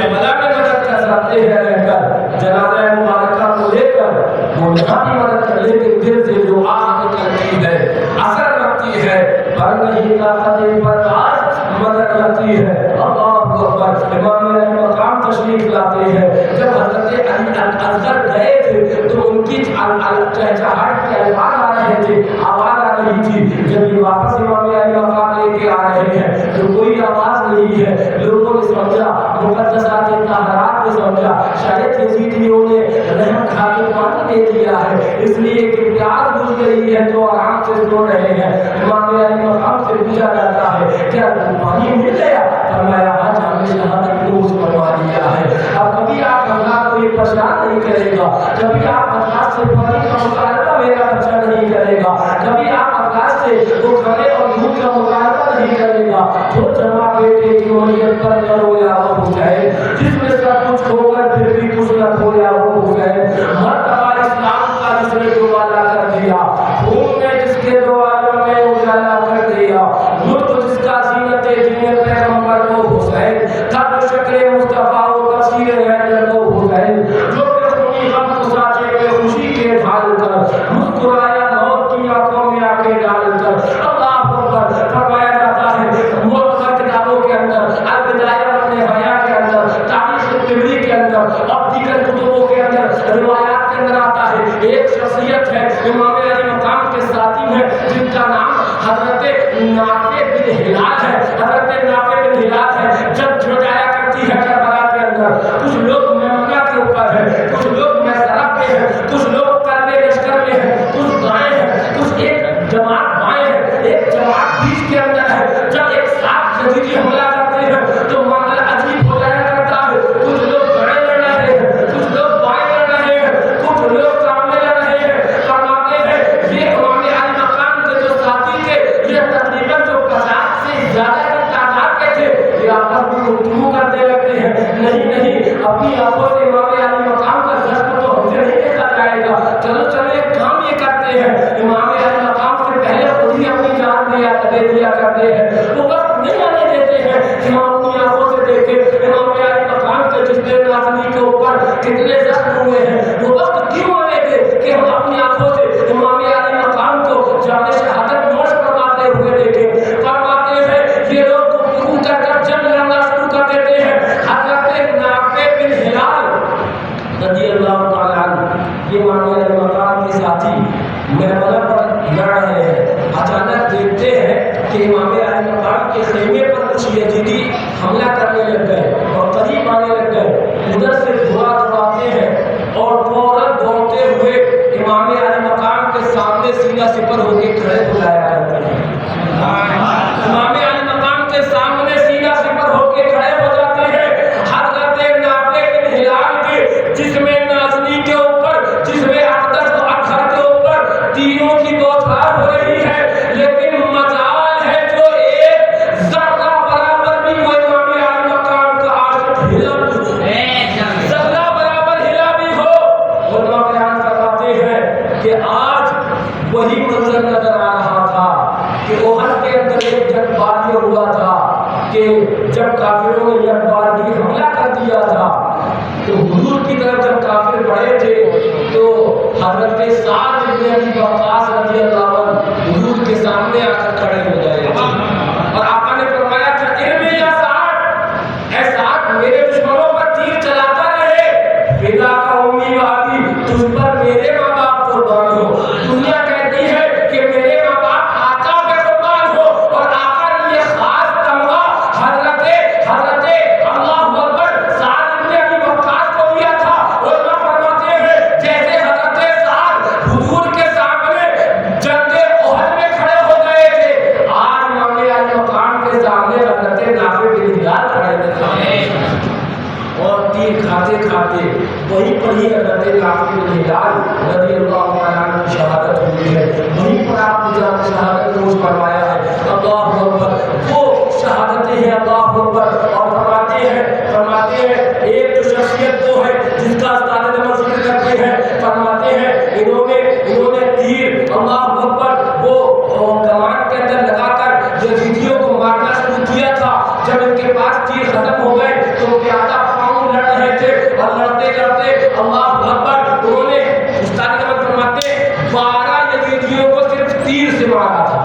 بلا میں مدد کر سکتے ہیں رہ کر جنازہ مبارکہ کو لے کر وہ یہاں بھی مدد کر، لیکن دل سے جو آگ کرتی ہے اثر رکھتی ہے پر نہیں طاقت برداشت مدد رکھتی ہے۔ اللہ اکبر امام علی مقام تشریف لاتے ہیں، جب حضرت علی اصغر گئے تھے تو ان کی چہچہاہٹ کے الفاظ آ رہے تھے، آواز آ رہی تھی، جب یہ واپس امام علی مقام لے کے آ رہے ہیں تو کوئی آواز نہیں ہے، لوگوں نے سمجھا مقدسات طہارات نے سمجھا شاید یزیدیوں نے رحم کھا کے پانی دے دیا ہے، اس لیے کہ پیاس بجھ گئی ہے تو آرام سے سو رہے ہیں۔ امام علی مقام سے پوچھا جاتا ہے کیا پانی مل گیا؟ فرمایا آج ہمیں شہادت نوش فرما دیا ہے، اب کبھی آپ حضرات کو یہ پریشان نہیں کرے گا، کبھی آپ حضرات سے پانی کا مطالبہ میرا بچہ نہیں کرے گا، کبھی آپ حضرات سے وہ کھانے اور دودھ کا مطالبہ نہیں کرے گا، جو جمع بیٹے کی ولیت پر نہ رویا وہ حسین، جس میں سب کچھ ہو کر پھر بھی کچھ نہ کھویا وہ حسین، مرتبہ اسلام کا جس نے دوبالا کر دیا، خون نے جس کے دو عالم میں اجالا کر دیا، ملک جس کا زینت دین پیغمبر وہ حسین، تب شکر مصطفیٰ و تفسیر حیدر وہ حسین، جو بے خونی غم کو سانچے میں خوشی کے ڈھال کر مسکرایا موت کی آنکھوں میں آنکھیں ڈال کر۔ اللہ اکبر فرمایا جاتا ہے موت کتابوں کے اندر، البدایہ اپنے حیا کے اندر، تاریخ طبری کے اندر اور دیگر کتبوں کے اندر روایات کے اندر آتا ہے ایک شخصیت ہے امام علی مقام کے ساتھی ہے جن کا نام حضرت نافع بن ہلال ہے، حضرت نافع بن ہلال ہے، جب جو جایا کرتی ہے کربلا کے اندر کچھ لوگ میمنہ کے اوپر ہے، کچھ لوگ محراب پہ ہے، کچھ لوگ قلب لشکر میں ہے، کچھ دائیں ہے، کچھ ایک جماعت بائیں ہے، ایک جماعت بیچ کے اندر ہے، جب ایک ساتھ یزیدی حملہ کرتے ہیں تو معاملہ عجیب ہو جایا کرتا ہے، کچھ لوگ دائیں لڑ رہے ہیں، کچھ لوگ بائیں لڑ رہے ہیں، کچھ لوگ سامنے لڑ رہے ہیں، فرماتے ہیں یہ امام علی مقام کے جو ساتھی تھے یہ تقریباً جو 50 سے زیادہ کی تعداد کے تھے، یہ آپس میں گفتگو کرنے لگتے ہیں، نہیں اپنی آنکھوں سے امام علی مقام کا جشن تو ہم سے نہیں دیکھا جائے گا، چلو ایک کام یہ کرتے ہیں، امام علی مقام سے پہلے خود ہی اپنی جان دے دیا کرتے ہیں، وہ وقت نہیں آنے دیتے ہیں کہ ہم اپنی آنکھوں سے دیکھیں امام علی مقام کے جس دن کرنے لگ گئے اور قریب آنے لگ گئے، ادھر سے دعا دعاتے ہیں اور فوراً دوڑتے ہوئے امام علی مقام کے سامنے سینہ سپر ہو کے کھڑے ہو جایا کرتے ہیں۔ امام علی مقام کے سامنے سینہ سپر ہو کے کھڑے ہو جاتے ہیں۔ حضرت نافع بن ہلال کے جسم نازلی کے اوپر، جسم اقدس و اطہر کے اوپر تینوں کی بوچھار ہو رہی ہے، لیکن مجال ہے جو ایک ذرہ برابر بھی وہ امام علی مقام کا عاشق ہلا بھی ہو، ذرہ برابر ہلا بھی ہو۔ علماء بیان فرماتے ہیں کہ آج وہی منظر نظر آ رہا تھا کہ احد کے اندر ایک جنگ واقع ہوا تھا کہ جب کافروں نے یک بارگی حملہ کر دیا تھا تو حضور کی طرف جب کافر بڑھے تھے تو حضرت سعد بن ابی وقاص رضی اللہ عنہ حضور کے سامنے آ کر کھڑے ہو گئے تھے اور آقا نے فرمایا تھا ارمی یا سعد، اے سعد میرے دشمنوں پر تیر چلاتا رہے، فدا کا امی و ابی، تجھ پر میرے ماں باپ قربان ہو۔ دنیا کہتی ہے کہ میرے ماں باپ آقا پہ قربان ہو، اور آقا نے یہ خاص تمغہ حضرت اللہ اکبر سعد بن ابی وقاص کو دیا تھا۔ علماء فرماتے ہیں جیسے حضرت سعد حضور کے سامنے جنگ احد میں کھڑے ہو گئے تھے، آج امام علی مقام کے سامنے حضرت نافع بن ہلال کھڑے تھے اور تیر کھاتے کھاتے وہیں پر ہی حضرت نافع بن ہلال رضی اللہ عنہ کی شہادت ہوئی ہے، وہیں پر آپ نے جب شہادت نوش فرمایا ہے۔ اللہ اکبر، وہ شہادتیں ہیں، اللہ اکبر، اور فرماتے ہیں ایک جو شخصیت وہ ہے جس کا استاد نمبر ذکر کرتے ہیں، فرماتے ہیں انہوں نے تیر اللہ اکبر وہ کمان کے اندر لگا کر یزیدیوں کو مارنا شروع کیا تھا۔ جب ان کے پاس تیر ختم ہو گئے تو پیادہ پاؤں لڑ رہے تھے اور لڑتے لڑتے اللہ اکبر انہوں نے استاد نمبر فرماتے 12 یزیدیوں کو صرف تیر سے مارا تھا،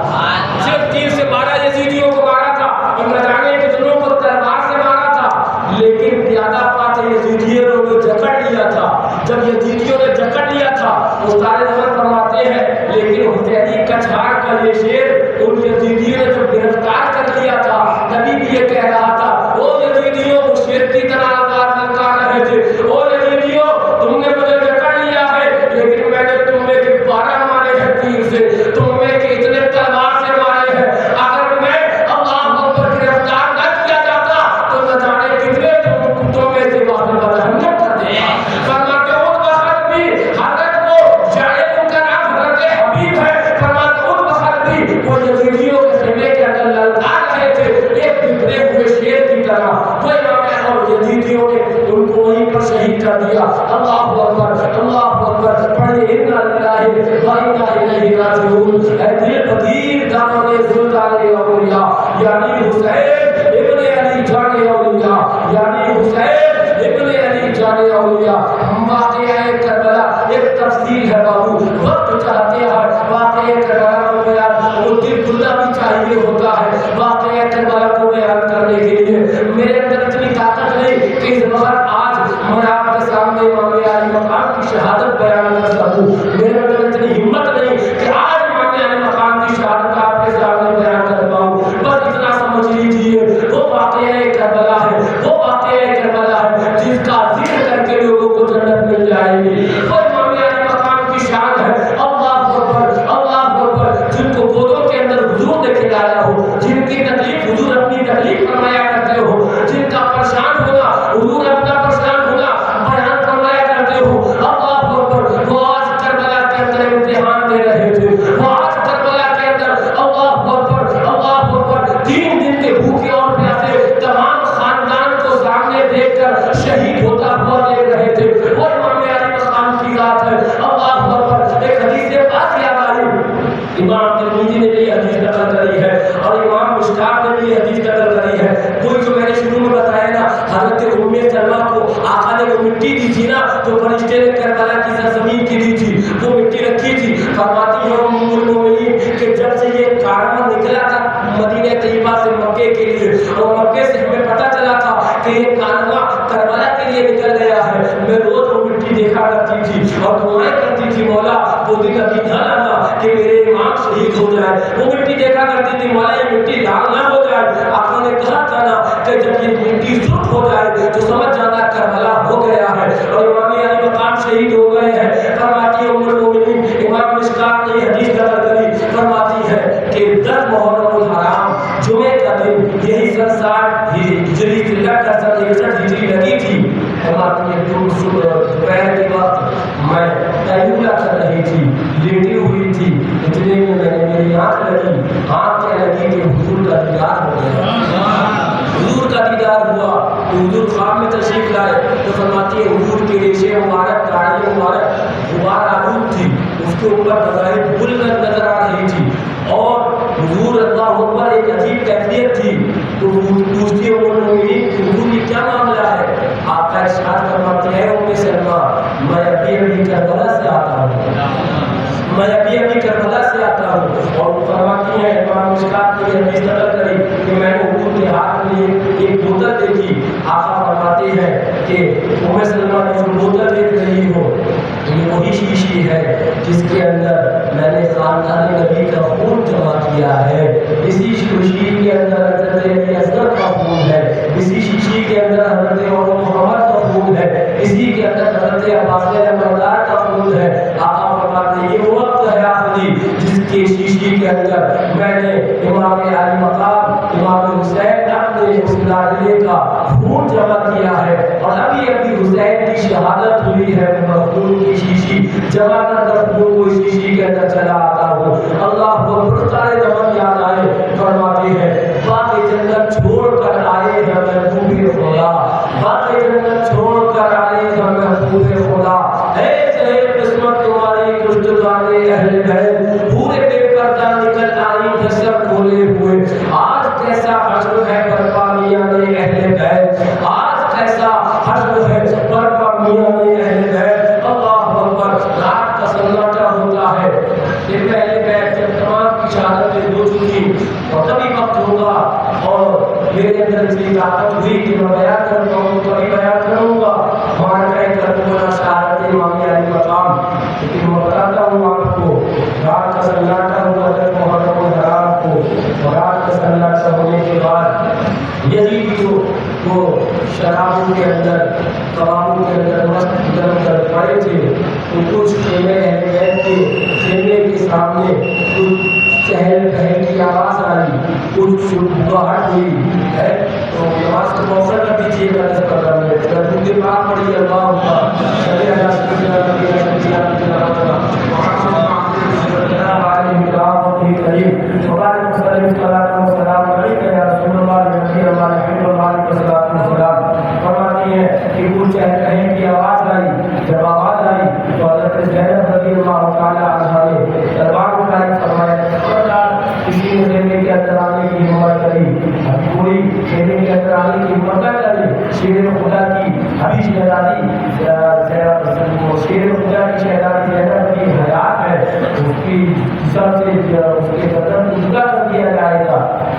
صرف تیر سے 12 یزیدیوں کو مارا تھا، اور نہ جانے کتنوں کو تلوار سے مارا تھا، لیکن پیادہ پاتے یزیدیوں نے جکڑ لیا تھا۔ جب یزیدیوں نے جکڑ لیا تھا استاد نمبر فرماتے ہیں لیکن حسینی کچھار کا یہ شیر ان یزیدیوں نے جب گرفتار کر لیا تھا نبی بھی یہ کہہ رہا تھا او یزیدیوں وہ شیر کی طرح آواز نکال رہے تھے، او یزیدیوں تم نے مجھے جکڑ لیا ہے لیکن میں نے تم میں کے 12 مارے ہیں تیر سے، تم میں کے اتنے تلوار سے مارے ہیں، اگر میں اللہ اکبر گرفتار نہ کیا جاتا تو نہ جانے کتنے تم میں سے واقع برہنت کر دیا۔ فرماتے ان وقت بھی حضرت وہ شاید ان کا نام حضرت حبیب ہے، فرماتے ان وقت بھی وہ یزیدیوں کے خیمے کے اندر للکار رہے تھے ایک بکھرے ہوئے شیر کی طرح، وہ امام اور یزیدیوں نے ان کو وہیں پر شہید کر دیا۔ اللہ اکبر پڑھے انا للہ و انا الیہ راجعون۔ اے دل فقیر دامن سلطان اولیاء یعنی حسین ابن علی جان اولیاء، یعنی حسین ابن علی جان اولیاء۔ واقعہ کربلا ایک تفصیل ہے بابو، وقت چاہتے ہیں واقعہ کربلا کو بیان، وہ دل کھلنا بھی چاہیے ہوتا ہے واقعہ کربلا کو بیان کرنے کے لیے۔ میرے اندر اتنی طاقت نہیں کہ اس وقت آج میں آپ کے سامنے امام علی مقام کی شہادت بیان کر سکوں، میرے اندر اتنی ہمت نہیں کہ آج امام علی مقام کی شہادت آپ کے سامنے بیان کر پاؤں، بس اتنا سمجھ لیجیے وہ واقعہ کربلا ہے، وہ واقعہ کربلا ہے جس کا ذکر کر کے لوگوں کو جنت مل جائے گی، وہ امام علی مقام کی شان ہے۔ اللہ اکبر، جن کو گودوں کے اندر حضور نے کھلایا ہو، جن کی تکلیف حضور اپنی تکلیف فرمایا کرتے ہو، جن کا پریشان ہونا حضور اپنا پریشان ہونا بیان فرمایا کرتے ہو، اللہ اکبر، وہ آج کربلا کے اندر امتحان دے رہے تھے، وہ آج کربلا کے اندر اللہ اکبر 3 دن کے بھوکے اور پیاسے تمام خاندان کو سامنے دیکھ کر شہید ہوتا ہوا دیکھ رہے تھے، وہ امام علی مقام کی ذات ہے۔ اللہ اکبر، ایک حدیث پاک یاد آئی، امام ترمذی نے بھی حدیث نقل کری ہے اور امام مشکات نے بھی حدیث نقل کری ہے۔ وہی جو میں نے شروع میں بتایا نا، حضرت ام سلمہ کو آقا نے وہ مٹی دی تھی نا تو فرشتے نے کربلا کی سرزمین کی دی تھی، وہ مٹی رکھی تھی۔ فرماتی ہے ام المؤمنین کہ جب سے یہ کارواں نکلا تھا مدینہ طیبہ سے مکے کے لیے، اور مکے سے ہمیں پتہ چلا تھا کہ یہ کارواں کربلا کے لیے نکل گیا ہے، میں روز وہ مٹی دیکھا کرتی تھی اور دعائیں کرتی تھی مولا وہ دن ابھی نہ لانا کہ میرے امام شہید ہو جائے، وہ مٹی دیکھا کرتی تھی مولا یہ مٹی لال نہ ہو جائے۔ آقا نے کہا تھا نا کہ کہ جب یہ مٹی سرخ ہو جائے تو سمجھ جانا کربلا ہو گیا ہے اور امام علی مقام شہید ہو گئے ہیں۔ فرماتی ہے ام المومنین امام مشکات نے حدیث نقل کری، فرماتی ہے کہ 10 محرم الحرام جمعے کا دن یہی سن 60 ہجری سے لگ کر سن 61 ہجری لگی تھی۔ فرماتی ہے دوپہر کے وقت میں قیلولہ کر رہی تھی، لیٹی ہوئی تھی، اتنے میں میری آنکھ لگی، آنکھ کیا لگی کہ حضور کا دیدار ہو گیا، حضور کا دیدار ہوا تو حضور خواب میں تشریف لائے تو فرماتی ہے حضور کے ریشے مبارک، داڑھی مبارک غبار آلود تھی، اس کے اوپر بظاہر پھول نظر آ رہی تھی اور حضور اللہ اکبر ایک عجیب کیفیت تھی۔ تو پوچھتی ہے ام المومنین کہ حضور یہ کیا معاملہ ہے؟ آپ کا ارشاد فرماتے ہیں ام سلمہ میں ابھی کربلا سے آتا ہوں، میں ابھی کربلا سے آتا ہوں۔ اور فرماتی ہے امام مشکات نے حدیث نقل کری کہ میں نے حضور کے ہاتھ میں ایک بوتل دیکھی، آقا فرماتے ہیں کہ ام سلمہ نے جو بوتل دیکھ رہی ہو یہ وہی شیشی ہے جس کے اندر میں نے خاندان نبی کا خون جمع کیا ہے، اسی شیشی کے اندر حضرت علی اصغر کا خون ہے، اسی شیشی کے اندر حضرت عمر محمد کا خون ہے، اسی کے اندر حضرت عباس نمبردار کا خون ہے۔ آقا فرماتے ہیں یہ وقت ہے آخری جس کے شیشی کے اندر میں نے امام علی مقام امام حسین اپنے اس لاڈلے کا خون جمع کیا ہے اور ابھی حسین کی شہادت ہوئی ہے، خون کی شیشی جمع کر خون کو شیشی کے اندر چلا آتا ہوں۔ اللہ کو سارے زمان یاد آئے، فرماتے ہیں باغ جنت چھوڑ کر آئے ہیں محبوب خدا، باغ جنت چھوڑ کر آئے ہیں محبوب خدا، اے شہید قسمت تمہاری کشتگانے اہل بیت، پورے بے پردہ نکل آئی حشر کھولے ہوئے، آج کیسا حشر ہے برپا میاں نے اہل بیت، آج کیسا حشر ہے برپا میاں نے اہل بیت۔ اللہ اکبر، رات کا سناٹا ہوتا ہے کہ پہلے بیت جب تمام کی شہادتیں ہو چکی اور کبھی وقت ہوگا اور میرے اندر اتنی طاقت ہوئی کہ میں بیان کرتا ہوں تو کبھی بیان کروں گا ماننے کرنا شہادت امام علی مقام، لیکن میں بتاتا ہوں آپ کو رات کا سناٹا ہوا جب محرم الحرام کو، اور رات کا سناٹا ہونے کے بعد یزید جو شرابوں کے اندر کبابوں کے اندر مست گرم کر پڑے تھے تو کچھ خیمے اہل بیت کے خیمے کے سامنے کچھ چہل پہل کی آواز آئی، کچھ شبہات ہوئی ہے تو نماز کو موثر کر دیجیے گا 10-15 منٹ، درود پاک پڑھیے اللہ اکبر، صلی اللہ علیہ فرماتی ہے کہ کچھ چہل کی آواز آئی، جب آواز آئی تو حضرت زینب رضی اللہ تعالی عنہا نے دربار اٹھایا، فرمایا کسی نے خیمے کے اندر آنے کی ہمت کری، کوئی خیمے کے اندر آنے کی ہمت نہ کری، شیر خدا کی ابھی شہزادی شیر خدا کی شہزادی زینب کی حیات ہے، اس کی سب سے اس کے بدن کو جدا کر دیا جائے گا۔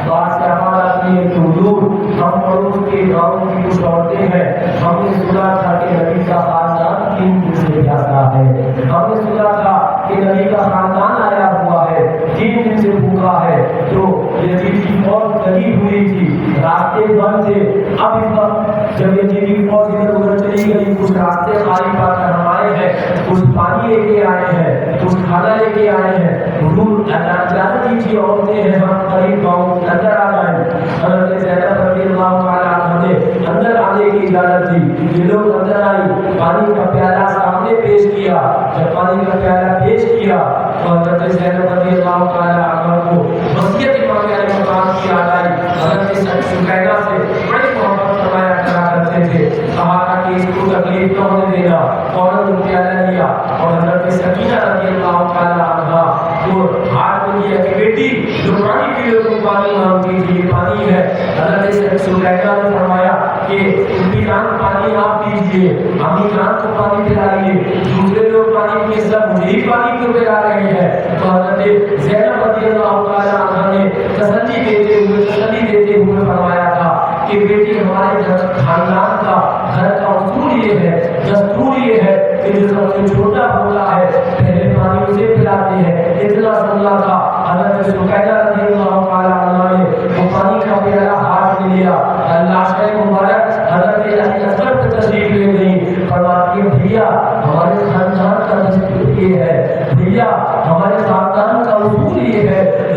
بات سے ہمارا آتی ہے کہ حضور ہم پڑوس کے گاؤں کی کچھ عورتیں ہیں، ہم نے سنا تھا کہ نبی کا خاندان 3 دن سے پیاسا ہے، ہم نے سنا تھا کہ نبی کا خاندان آیا ہوا ہے 3 دن سے بھوکا ہے، تو یزید کی فوج لگی ہوئی تھی، راستے بند تھے۔ اب اس وقت جب یزید کی فوج ادھر ادھر چلی گئی، کچھ راستے خالی پا کر ہم آئے ہیں، کچھ پانی لے کے آئے ہیں، کچھ کھانا لے کے آئے ہیں، حضور اجازت دیجیے عورتیں ہیں ہم قریب گاؤں کے اندر آ جائیں۔ حضرت زینب رضی اللہ تعالیٰ عنہا نے اندر آنے کی اجازت دی، یہ لوگ اندر آئی، پانی کا پیالہ سامنے پیش کیا، جب پانی کا پیالہ پیش کیا تو حضرت زینب رضی اللہ تعالیٰ عنہا کو وصیت امام علی مقام کی یاد آئی۔ حضرت سکینہ سے بڑی محبت فرمایا کرا کرتے تھے، کہا تھا کہ اس کو تکلیف نہ ہونے دینا، فوراً پیالہ لیا اور حضرت سکینہ رضی اللہ تعالیٰ عنہا کو ہاتھ میں دیا کہ بیٹی جو پانی پی لو، تم پانی مانگتی تھی یہ پانی ہے۔ حضرت سکینہ نے فرمایا کہ امی جان پانی آپ پیجیے، امی جان کو پانی پلائیے، دوسرے لوگ پانی پیے سب مجھے ہی پانی کیوں پلا رہے ہیں؟ تو حضرت زینب رضی اللہ تعالیٰ عنہا نے تسلی دیتے ہوئے فرمایا تھا کہ بیٹی ہمارے خاندان کا گھر کا اصول یہ ہے، دستور یہ ہے کہ جو سب سے چھوٹا ہوتا ہے پہلے پانی اسے پلاتے ہیں۔ اتنا سننا تھا، حضرت سکینہ رضی اللہ تعالیٰ عنہا نے وہ پانی کا پیالہ ہاتھ میں لیا، اللہ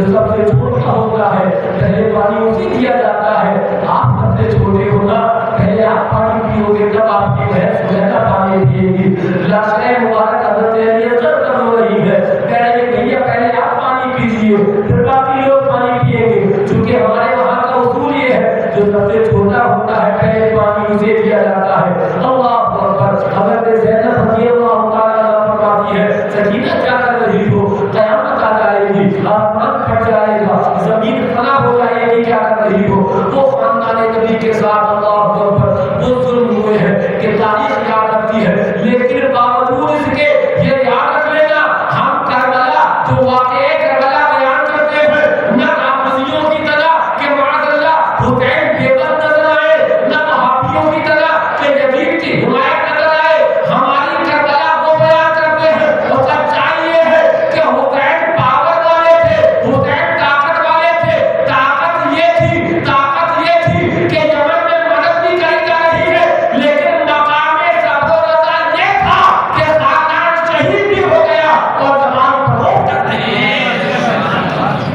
جو سب سے چھوٹا ہوتا ہے پہلے پانی اسے دیا جاتا ہے. آپ سب سے چھوٹے ہوگا, پہلے آپ پانی پیو گے تب آپ کی بھینس زیادہ پانی پیے گی. لاشیں مبارک حضرت علی اصغر ہو رہی ہے, پہلے بھیا پہلے آپ پانی پیجیے پھر باقی لوگ پانی پیئیں گے. چونکہ ہمارے وہاں کا اصول یہ ہے جو سب سے چھوٹا ہوتا ہے پہلے پانی اسے دیا جاتا ہے. اللہ اکبر. حضرت زینب رضی اللہ تعالیٰ عنہا فرماتی ہے سکینہ کیا کر رہی ہو, قیامت آ جائے گی, آسمان پھٹ جائے گا, زمین فنا ہو جائے گی, کیا کر رہی ہو. وہ خاندان نبی کے ساتھ اللہ اکبر وہ ظلم ہوئے ہیں کہ تاریخ یاد رکھتی ہے, لیکن باوجود اس کے یہ یاد رکھ لینا ہم کربلا جو واقعے کربلا بیان کرتے ہیں نہ آپسیوں کی طرح کہ معاذ اللہ حسین بے بس نظر آئے, نہ وہابیوں کی طرح کہ یزید کی حمایت نظر آئے. ہماری کربلا وہ بیان کرتے ہیں اور سچائی یہ ہے کہ حسین پاور والے تھے, حسین طاقت والے تھے. طاقت یہ تھی کہ یمن میں مدد بھی کری جا رہی ہے, لیکن مقام صبر و رضا یہ تھا کہ خاندان شہید بھی ہو گیا اور زبان پر روک تک نہیں.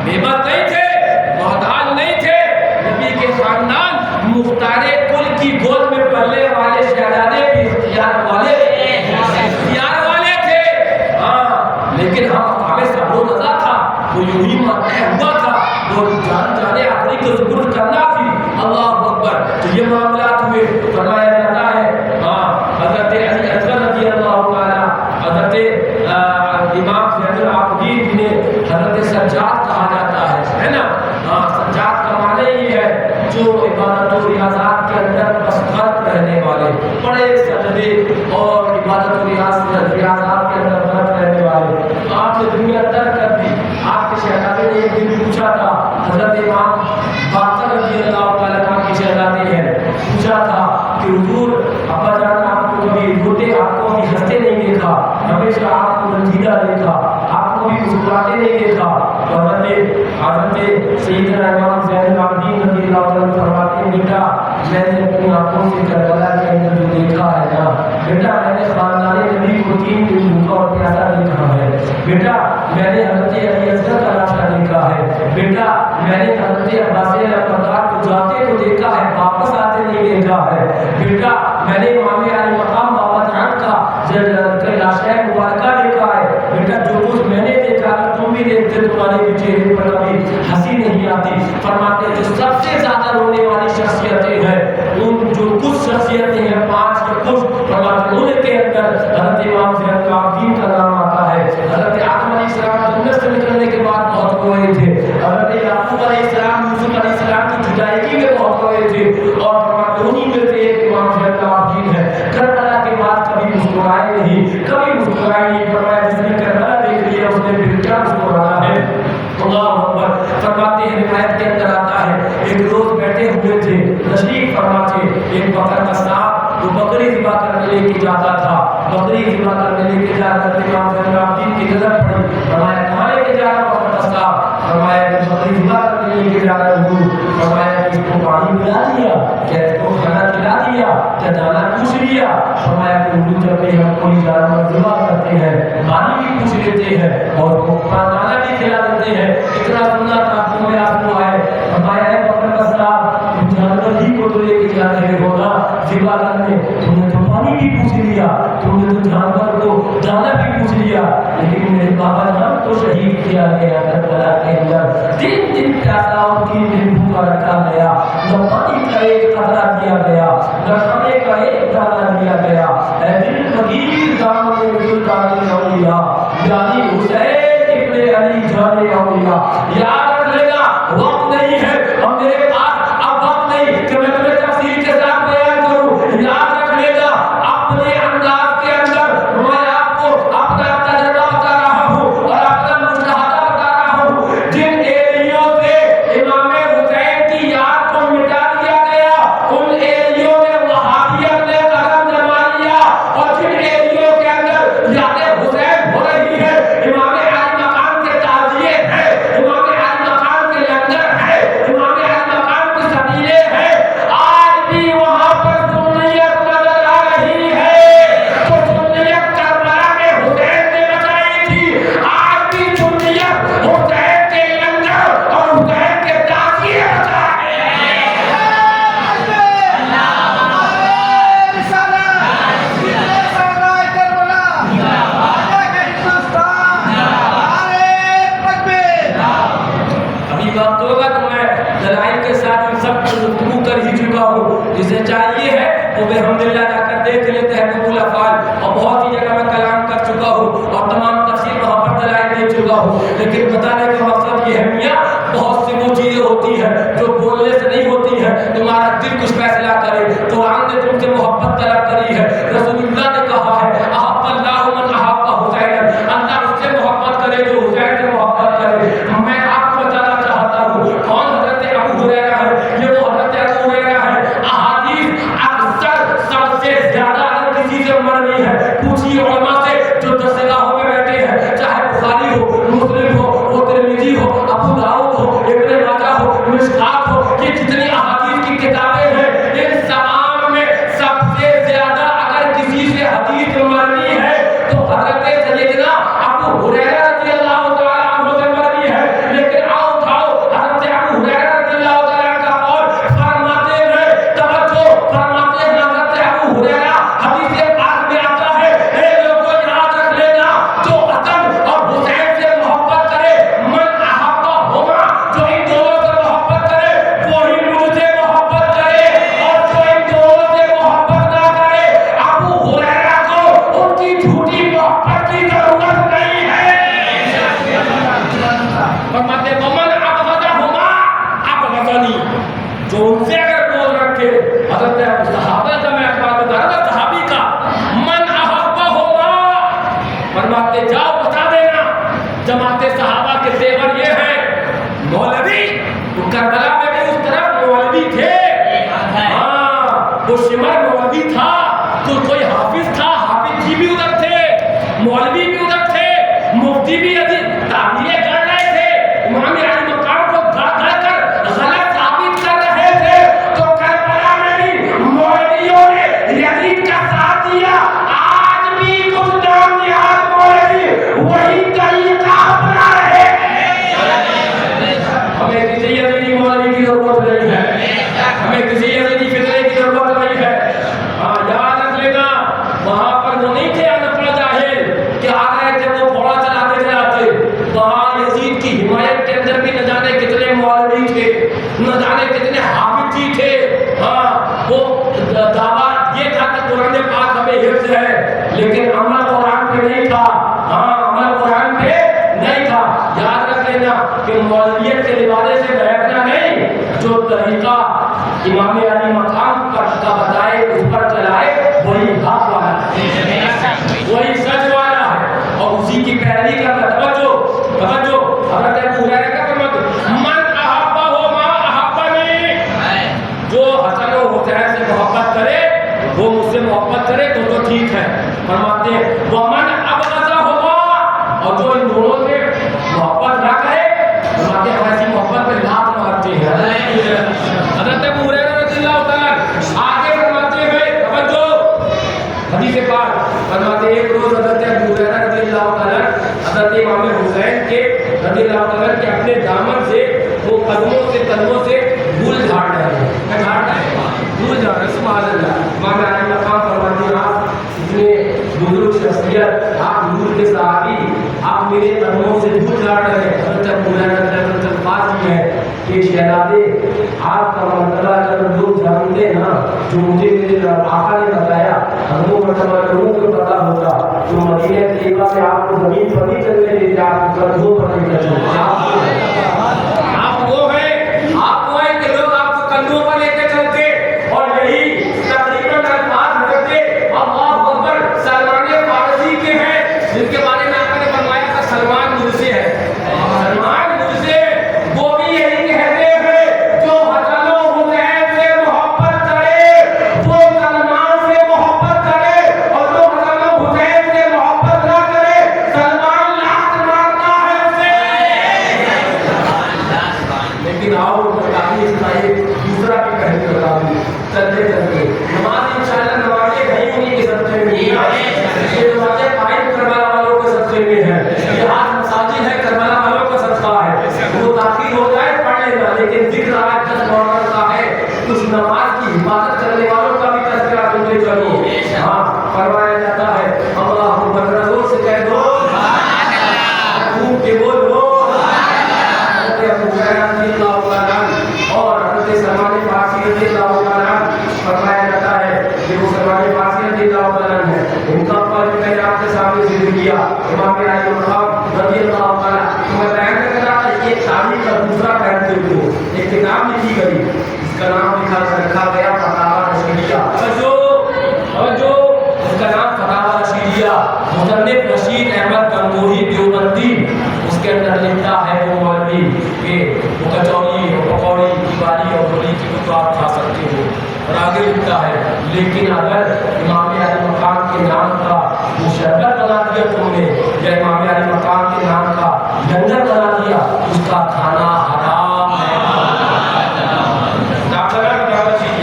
بے بس نہیں تھے, محتاج نہیں تھے. نبی کے خاندان مختار کل کی گود میں پلنے والے شہزادے بھی اختیار والے تھے. ہاں, لیکن ہمیں صبر و رضا تھا, وہ یوں ہی طے ہوا تھا, وہ جانے آخری کو سپرد کرنا تھی. اللہ اکبر. تو یہ معاملات ہوئے. فرمایا جاتا ہے حضرت علی اصغر رضی اللہ تعالیٰ, حضرت امام زین العابدین جنہیں حضرت سجاد کہا جاتا ہے نا, سجاد کا معنی یہ ہے جو عبادت و ریاضات کے اندر مسخت رہنے والے, بڑے سجدے اور عبادت و ریاضات کے اندر مسخت رہنے والے. آپ نے دنیا ترک کر دی. آپ کے شہزادے نے ایک دن پوچھا تھا, حضرت امام باقر رضی اللہ تعالیٰ عنہ کے شہزادے ہیں, پوچھا تھا کہ حضور ابا جان آپ کو کبھی روتے, آپ کو کبھی ہنستے نہیں دیکھا, ہمیشہ آپ کو رنجیدہ دیکھا, آپ کو بھی مسکراتے نہیں دیکھا. حضرت سیدنا امام زین العابدین رضی اللہ عنہ فرماتے ہیں بیٹا میں نے اپنی آنکھوں سے کربلا کے اندر جو دیکھا ہے نا بیٹا, میں نے خاندان نبی کو 3 دن بھوکا اور پیاسا دیکھا ہے. بیٹا میں نے حضرت علی اصغر کا لاشا دیکھا ہے. بیٹا میں نے حضرت عباس علمدار کو جاتے تو دیکھا ہے, واپس آتے نہیں دیکھا ہے. بیٹا میں نے امام علی مقام بابا جان کا لاشا مبارکہ دیکھا ہے. بیٹا جو کچھ میں نے دیکھا تم بھی دیکھتے, تمہارے چہرے پر کبھی ہنسی نہیں آتی. فرماتے ہیں جو سب سے زیادہ رونے والی شخصیتیں ہیں, ان جو کچھ شخصیتیں ہیں 5 یا کچھ, فرماتے ہیں ان کے اندر حضرت امام زین العابدین کا نام آتا ہے. حضرت آدم علیہ السلام جنت سے نکلنے کے بعد بہت روئے تھے. حضرت یعقوب علیہ السلام یوسف علیہ السلام کی جدائیگی میں بہت روئے تھے. اور فرماتے ہیں انہی میں سے ایک امام زین العابدین ہے. کربلا کے بعد کبھی مسکرائے نہیں, کبھی مسکرائے نہیں. فرمایا جس نے کربلا دیکھ لیا اس نے پھر کیا مسکرانا ہے. اللہ اکبر. فرماتے ہیں روایت کے اندر آتا ہے ایک روز بیٹھے ہوئے تھے, تشریف فرما تھے, ایک بکر کا صاحب وہ بکری ذبح کرنے لے کے جاتا تھا. بکری ذبح کرنے لے کے جا رہا تھا, امام زین العابدین کی نظر پڑی. فرمایا کہاں لے کے جا رہا بکر کا صاحب؟ فرمایا کہ بکری ذبح کرنے لے کے جا رہا ہوں. فرمایا کہ اس کو پانی پلا دیا, کیا اس کو کھانا کھلا دیا, کیا دانا پوچھ لیا؟ فرمایا کہ اردو جب بھی ہم کوئی جانور ذبح کرتے ہیں پانی بھی پوچھ لیتے ہیں اور دانا بھی کھلا دیتے ہیں. اتنا سننا تھا تمہیں آپ کو آئے. فرمایا ہے بکر کا صاحب تم جانور ہی کو تو لے کے جا رہے ہو نا ذبح کرنے, تم نے تو پانی بھی پوچھ لیا, تم نے تو جانور کو دانا بھی پوچھ لیا, لیکن میرے بابا جان تو شہید کیا گیا کربلا کے اندر. 3 دن پیاسا اور 3 دن بھوکا رکھا گیا, نہ پانی کا ایک قطرہ دیا گیا, نہ کھانے کا ایک دانہ دیا گیا. اے دل فقیر دامن سلطان اولیاء یعنی حسین ابن علی جان اولیاء. یاد رکھ لینا وقت نہیں ہے اور میرے پاس اب وقت نہیں کہ میں تمہیں تفصیل کے ساتھ بیان کروں. یاد رکھ لینا اپنے انداز کے اندر میں آپ کو اپنا تجربہ بتا رہا ہوں اور اپنا مشاہدہ بتا رہا ہوں. جن ایریوں سے امام حسین کی یاد کو مٹا دیا گیا ان وہ بحمدللہ جا کر دیکھ لیتے ہیں قبول افعال. اور بہت سی جگہ میں کلام کر چکا ہوں اور تمام تفصیل وہاں پر دلائل دے چکا ہوں, لیکن بتانے کا مقصد یہ ہے میاں بہت سی وہ چیزیں ہوتی ہیں جو بولنے سے نہیں ہوتی ہیں, تمہارا دل کچھ فیصلہ کرے. قرآن نے تم سے محبت طلب کری ہے, رسول اللہ نے کہا ہے احب اللہ من احب حسین, اللہ اس سے محبت کرے جو حسین سے محبت کرے. میں آپ کو بتانا چاہتا ہوں کون حضرت ابو ہریرہ ہے, یہ وہ حضرت ابو ہریرہ ہے. احادیث اکثر سب سے زیادہ اگر کسی سے مروی ہے پوچھیے علماء سے جو دسگاہوں میں بیٹھے ہیں, چاہے بخاری ہو, مسلم ہو, وہ ترمذی ہو, ابو داؤد ہو, ابن ماجہ ہو, مشکات ہو, یہ جتنی احادیث کی کتابیں ہیں ان تمام میں سب سے زیادہ اگر کسی سے حدیث مروی ہے تو حضرت سیدنا ابو ہریرہ رضی اللہ تعالی عنہ سے مروی ہے. لیکن آؤ اٹھاؤ حضرت ابو ہریرہ رضی اللہ تعالی عنہ کا قول فرماتے ہیں, توجہ فرماتے ہیں حضرت ابو ہریرہ حدیث پاک میں آتا ہے اے لوگوں یاد رکھ لینا جو حسن اور حسین سے محبت کرے من احبہما, جو ان دونوں سے محبت کرے وہی مجھ سے محبت کرے, اور جو ان دونوں سے محبت نہ کرے ابو ہریرہ کو ان کی جھوٹی محبت کی ضرورت نہیں ہے. فرماتے ومن ابغضہما ابغضنی, جو ان سے اگر بول رکھے حضرت ابو صحابہ کا میں اخبار بتا رہا تھا صحابی کا, من احبہما فرماتے جاؤ بتا دینا جماعت صحابہ کے تیور یہ ہے. مولوی تو کربلا میں بھی اس طرف مولوی تھے, ہاں وہ شمر مولوی تھا, تو کوئی حافظ تھا, حافظ جی بھی ادھر تھے, مولوی بھی ادھر تھے, مفتی بھی تعمیریں کر رہے تھے, امام علی مقام کو گڑ کر غلط ثابت کر رہے تھے. تو کربلا میں بھی مولویوں نے یزید کا ساتھ دیا. آج بھی کچھ نام نہاد مولوی وہی طریقہ اپنا رہے ہیں. ہمیں کسی یزیدی مولوی کی ضرورت نہیں ہے, ہمیں کسی یزیدی فتنے کی ضرورت نہیں ہے. ہاں یاد رکھ لینا وہاں پر وہ نہیں تھے انپڑھ جاہل کہ آ گئے تھے وہ گھوڑا چلاتے چلاتے. وہاں یزید کی حمایت کے اندر بھی نہ جانے کتنے مولوی تھے, نہ جانے کتنے حافظ جی تھے. ہاں وہ دعویٰ یہ تھا کہ قرآن پاک ہمیں حفظ ہے, لیکن عمل قرآن پہ نہیں تھا. ہاں عمل قرآن پہ نہیں تھا. یاد رکھ لینا کہ مولویت کے لبادے سے بہتنا نہیں, جو طریقہ امام علی مقام پر کا بتائے اس پر چلائے وہی حق والا ہے, وہی سچ والا ہے, اور اسی کی پیروی کا توجہ حضرت ابو ہریرہ کا فرماتے من احبہما احبنی, جو حسن و حسین سے محبت کرے وہ مجھ سے محبت کرے تو ٹھیک ہے. فرماتے ہیں ومن ابغضہما, اور جو ان دونوں سے محبت نہ کرے فرماتے ہیں ایسی محبت پہ لات مارتے ہیں. حضرت ابو ہریرہ رضی اللہ تعالی آگے فرماتے ہیں توجہ حدیث پاک فرماتے ہیں ایک روز حضرت ابو ہریرہ رضی اللہ تعالی حضرت امام حسین کے رضی اللہ تعالی کے اپنے دامن سے وہ قدموں سے دھول جھاڑ رہے ہیں, دھول جھاڑ رہے ہیں. سبحان اللہ. امام علی مقام فرماتے ہیں آپ اتنے بزرگ شخصیت, آپ نور کے صحابی, آپ میرے قدموں سے دھول جھاڑ رہے ہیں. حضرت ابو ہریرہ رضی اللہ تعالی ہے کہ شہزادے آپ کا مرتبہ اگر لوگ جانتے نا جو مجھے میرے آقا نے بتایا, ہم وہ مرتبہ لوگوں کو پتا ہوتا تو مدینہ طیبہ میں آپ کو زمین پر نہیں چلنے دیتے, آپ کو قدموں پر نہیں چلتے. آپ وہ ہیں کہ لوگ آپ کو کندھوں پر لے کے چلتے, اور یہی تقریباً الفاظ حضرت اللہ اکبر سلمان فارسی کے ہیں جن کے بارے میں آپ نے فرمایا تھا سلمان مجھ سے ہے. سلمان مجھ سے وہ بھی یہی کہتے ہیں جو حسن و حسین سے محبت کرے وہ سلمان سے محبت کرے, اور جو حسن و حسین سے محبت نہ کرے سلمان لات مارتا ہے اسے. لیکن آؤ تاریخ کا ایک دوسرا بھی رضی اللہ عنہ ہے، ان کا فرق میں نے آپ کے سامنے ذکر کیا، امام علی مقام رضی اللہ عنہ، تو میں بیان کر رہا تھا یہ تاریخ کا دوسرا پہلو جو ایک کتاب لکھی گئی، اس کا نام رکھا گیا فتاوی رشیدیہ، جو اس کا نام فتاوی رشیدیہ، مصنف رشید احمد گنگوہی دیوبندی، اس کے اندر لکھتا ہے وہ مولوی کہ وہ کچوری اور پکوڑی دیوالی اور ہولی کی تو آپ کھا سکتے ہو، اور آگے لکھتا ہے لیکن اگر امام علی مقام کے نام کا مشربت بنا دیا تم نے یا امام علی مقام کے نام کا لنگر بنا دیا اس کا کھانا حرام ہے۔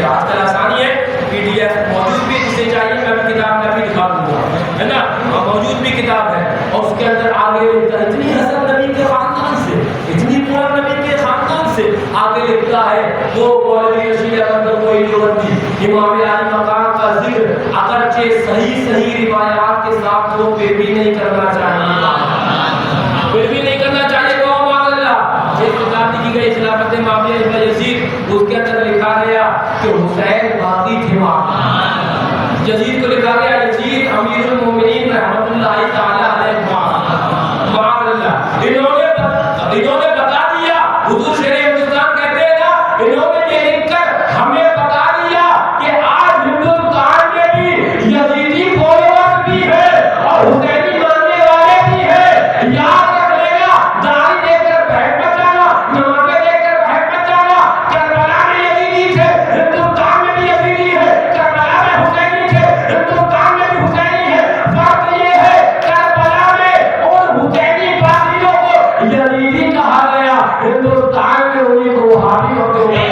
آج کل آسانی ہے، پی ڈی ایف موجود بھی جسے چاہیے میں بھی کتاب میں بھی دکھا دوں گا، ہے نا، موجود بھی کتاب ہے، اور اس کے اندر آگے لکھتا ہے اتنی حسن نبی کے خاندان سے، اتنی پورا نبی کے خاندان سے، آگے لکھتا ہے وہ مولوی رشید احمد گنگوہی دیوبندی امام علی مقام کا ذکر اگرچہ صحیح روایات کے ساتھ وہ پھر بھی نہیں کرنا چاہیے، پھر بھی نہیں کرنا چاہیے، تو اللہ یہ کتاب لکھی گئی خلافت معاویہ ابن یزید، اس کے اندر لکھا گیا کہ حسین باقی تھے وہاں، یزید کو لکھا گیا یزید امیر المومنین رحمۃ اللہ تعالی علیہ معاذ اللہ، انہوں نے بتا دیا، حضور شیر ہندوستان کہتے ہیں نا، انہوں نے یہ لکھ کر ہمیں بتا دیا کہ آج ہندوستان میں بھی یزیدی فالوورز بھی ہے اور حسینی ماننے والے بھی ہیں، یاد رکھ لینا، داڑھی دے کر بہن مت جانا، نمازیں دے کر بہن مت جانا، کربلا میں یزیدی تھے، ہندوستان میں بھی یزیدی ہے، کربلا میں حسینی تھے، ہندوستان میں بھی حسینی ہے، فرق یہ ہے کربلا میں اور حسینی باغیوں کو یزیدی کہا گیا، ہندوستان میں انہیں کو وہابی ہوتے ہوئے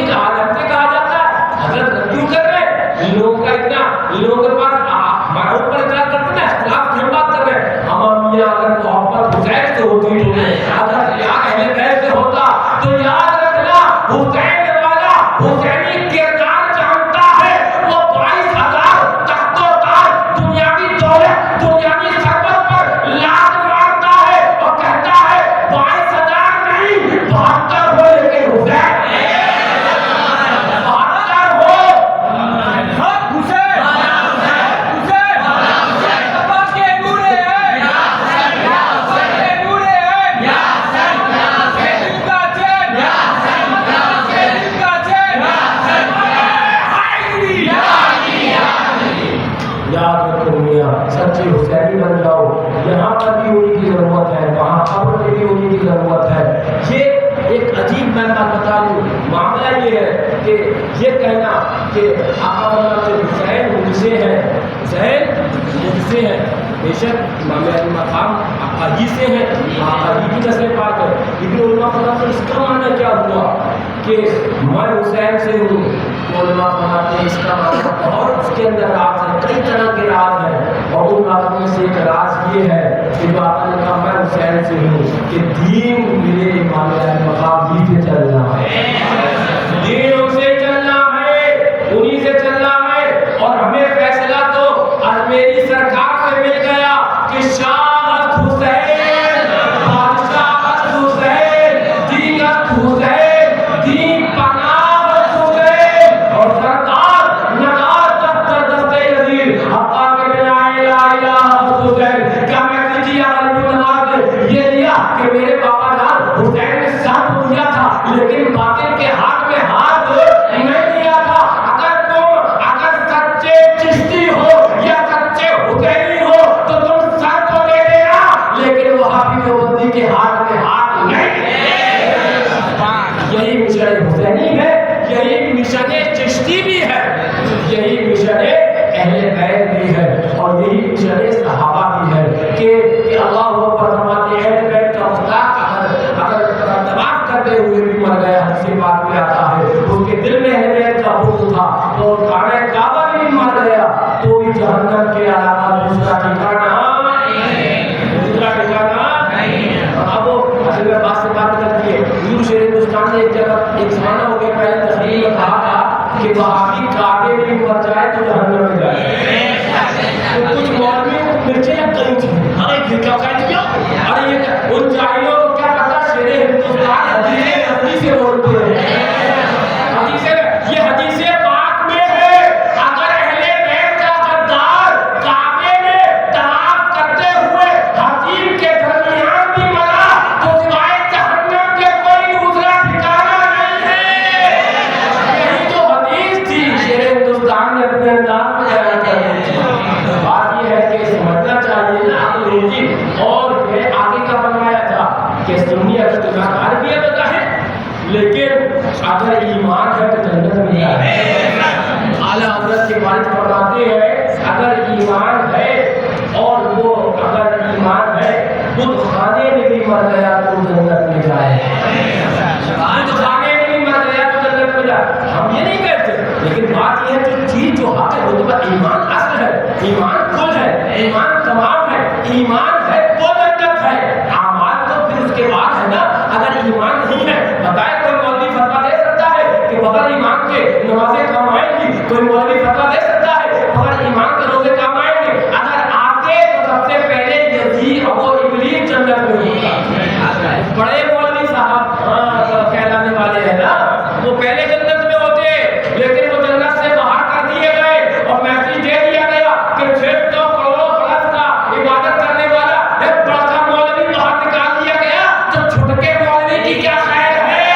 کہا جاتا ہے۔ حضرت کیوں کر رہے لوگوں کا اتنا، لوگوں کے پاس معروف پر اعتراض کرتے ہیں، اختلاف کی بات کر رہے ہیں، ہمارے میاں اگر محبت حسین سے ہوتی تو اگر پیار اہل بیت سے ہوتا تو یاد رکھنا حسین والا حسینی کردار جانتا ہے، وہ 22,000 تخت و تاج دنیاوی دولت دنیاوی ثروت پر لاکھ مارتا ہے اور کہتا ہے 22,000 نہیں 72 ہو لیکن حسین سچے حسینی بن جاؤ، یہاں پر بھی انہیں کی ضرورت ہے، وہاں قبر میں بھی انہیں کی ضرورت ہے۔ یہ ایک عجیب میں بات بتا دوں، معاملہ یہ ہے کہ یہ کہنا کہ آقا مولانا حسین مجھ سے ہیں، حسین مجھ سے ہیں، بے شک امام علی مقام آقا ہی سے ہیں، آقا ہی کی نسل پاک ہے، لیکن علماء فرماتے ہیں اس کا معنی کیا ہوا کہ میں حسین سے ہوں، علماء فرماتے ہیں اس کا معنی، اور اس کے اندر راز ہے، کئی طرح کے راز ہیں، اور ان رازوں میں سے ایک راز یہ ہے کہ جو آقا نے کہا میں حسین سے ہوں کہ دین میرے امام علی مقام ہی سے چلنا ہے، دین ان سے چلنا ہے، انہی سے چلنا ہے، اور ہمیں فیصلہ تو میری سرکار سے مل گیا کہ شاہت حسین، بادشاہت حسین، دینت حسین، دین پناہت حسین، اور سرکار نگار دفتر دستے یزید حقا کے بنا لا الہ حسین، کیا میں کسی عالم نماز یہ لیا کہ میرے بابا جان حسین نے ساتھ دیا تھا لیکن باطل کے ہاتھ میں ہاتھ نہیں دیا تھا، اگر سچے چشتی ہو یا سچے حسینی ہو تو تم سر کو دے دینا، لیکن وہابی دیوبندی کے ہاتھ میں ہاتھ نہیں۔ یہی مشن حسینی ہے، یہی مشن چشتی بھی ہے، یہی مشن اہل بیت بھی ہے، اور یہی مشن صحابہ بھی ہے کہ اللہ اکبر فرماتے ہیں اہل بیت کا مذاق اگر طواف کرتے ہوئے بھی مر گیا، حدیث پاک میں آتا ہے اس کے دل میں اہل بیت کا بغض تھا تو کعبہ کعبہ بھی مر گیا تو بھی جہنم کے علاوہ دوسرا ٹھکانہ نہیں۔ اب اصل میں بات سے بات کرتی ہے، حضور شیر ہندوستان نے ایک جگہ ایک زمانہ ہو گیا پہلے تقریر میں کہا تھا کہ وہابی کعبے میں مر جائے تو جہنم میں جائے، تو کچھ مولویوں کو مرچیں لگ گئی تھی، ارے یہ کیا کہہ دیا، ارے یہ ان جاہلوں کو کیا پتا شیر ہندوستان حدیث سے بولتے ہیں، حدیث یہ حدیث پاک تو ایمان اصل ہے، ایمان کل ہے، ایمان تمام ہے، ایمان ہے تو جنت ہے، اعمال تو پھر اس کے بعد ہے نا۔ اگر ایمان نہیں ہے، بتائے کوئی مولوی فتویٰ دے سکتا ہے کہ بغیر ایمان کے نمازیں کام آئیں گی؟ کوئی مولوی فتویٰ دے سکتا ہے بغیر ایمان کے روزے کام آئیں گے؟ اگر آتے تو سب سے پہلے یزید ابو ابلیس جنت میں ہوتا۔ بڑے مولوی صاحب کہلانے والے ہیں نا، وہ پہلے جنت میں ہوتے، لیکن وہ جنت سے باہر کر دیے گئے اور میسج دے دیا گیا کہ 600 کروڑ پلس کا عبادت کرنے والا ایک بڑا سا مولوی باہر نکال دیا گیا، تو چھٹکے مولوی کی کیا خیر ہے؟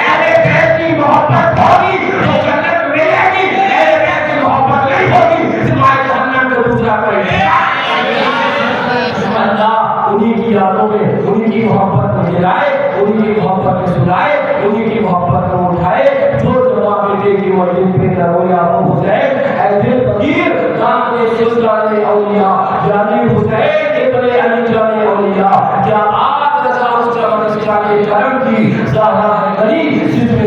اہل بیت کی محبت ہوگی تو جنت ملے گی، اہل بیت کی محبت نہیں ہوگی سوائے جہنم کے دوسرا کوئی نہیں۔ اللہ انہی کی یادوں میں، انہی کی محبت میں جلائے، انہی کی محبت میں سلائے، انہی کی محبت میں اٹھائے۔ جو جواب بیٹے کی مسجد پہ نہ رویا وہ حسین اے دل فقیر جانے سلطان اولیاء، جانی حسین ابن علی جان اولیاء، کیا آج رضا اس جوان اس جانے کرم کی زہرا ہے گلی جس میں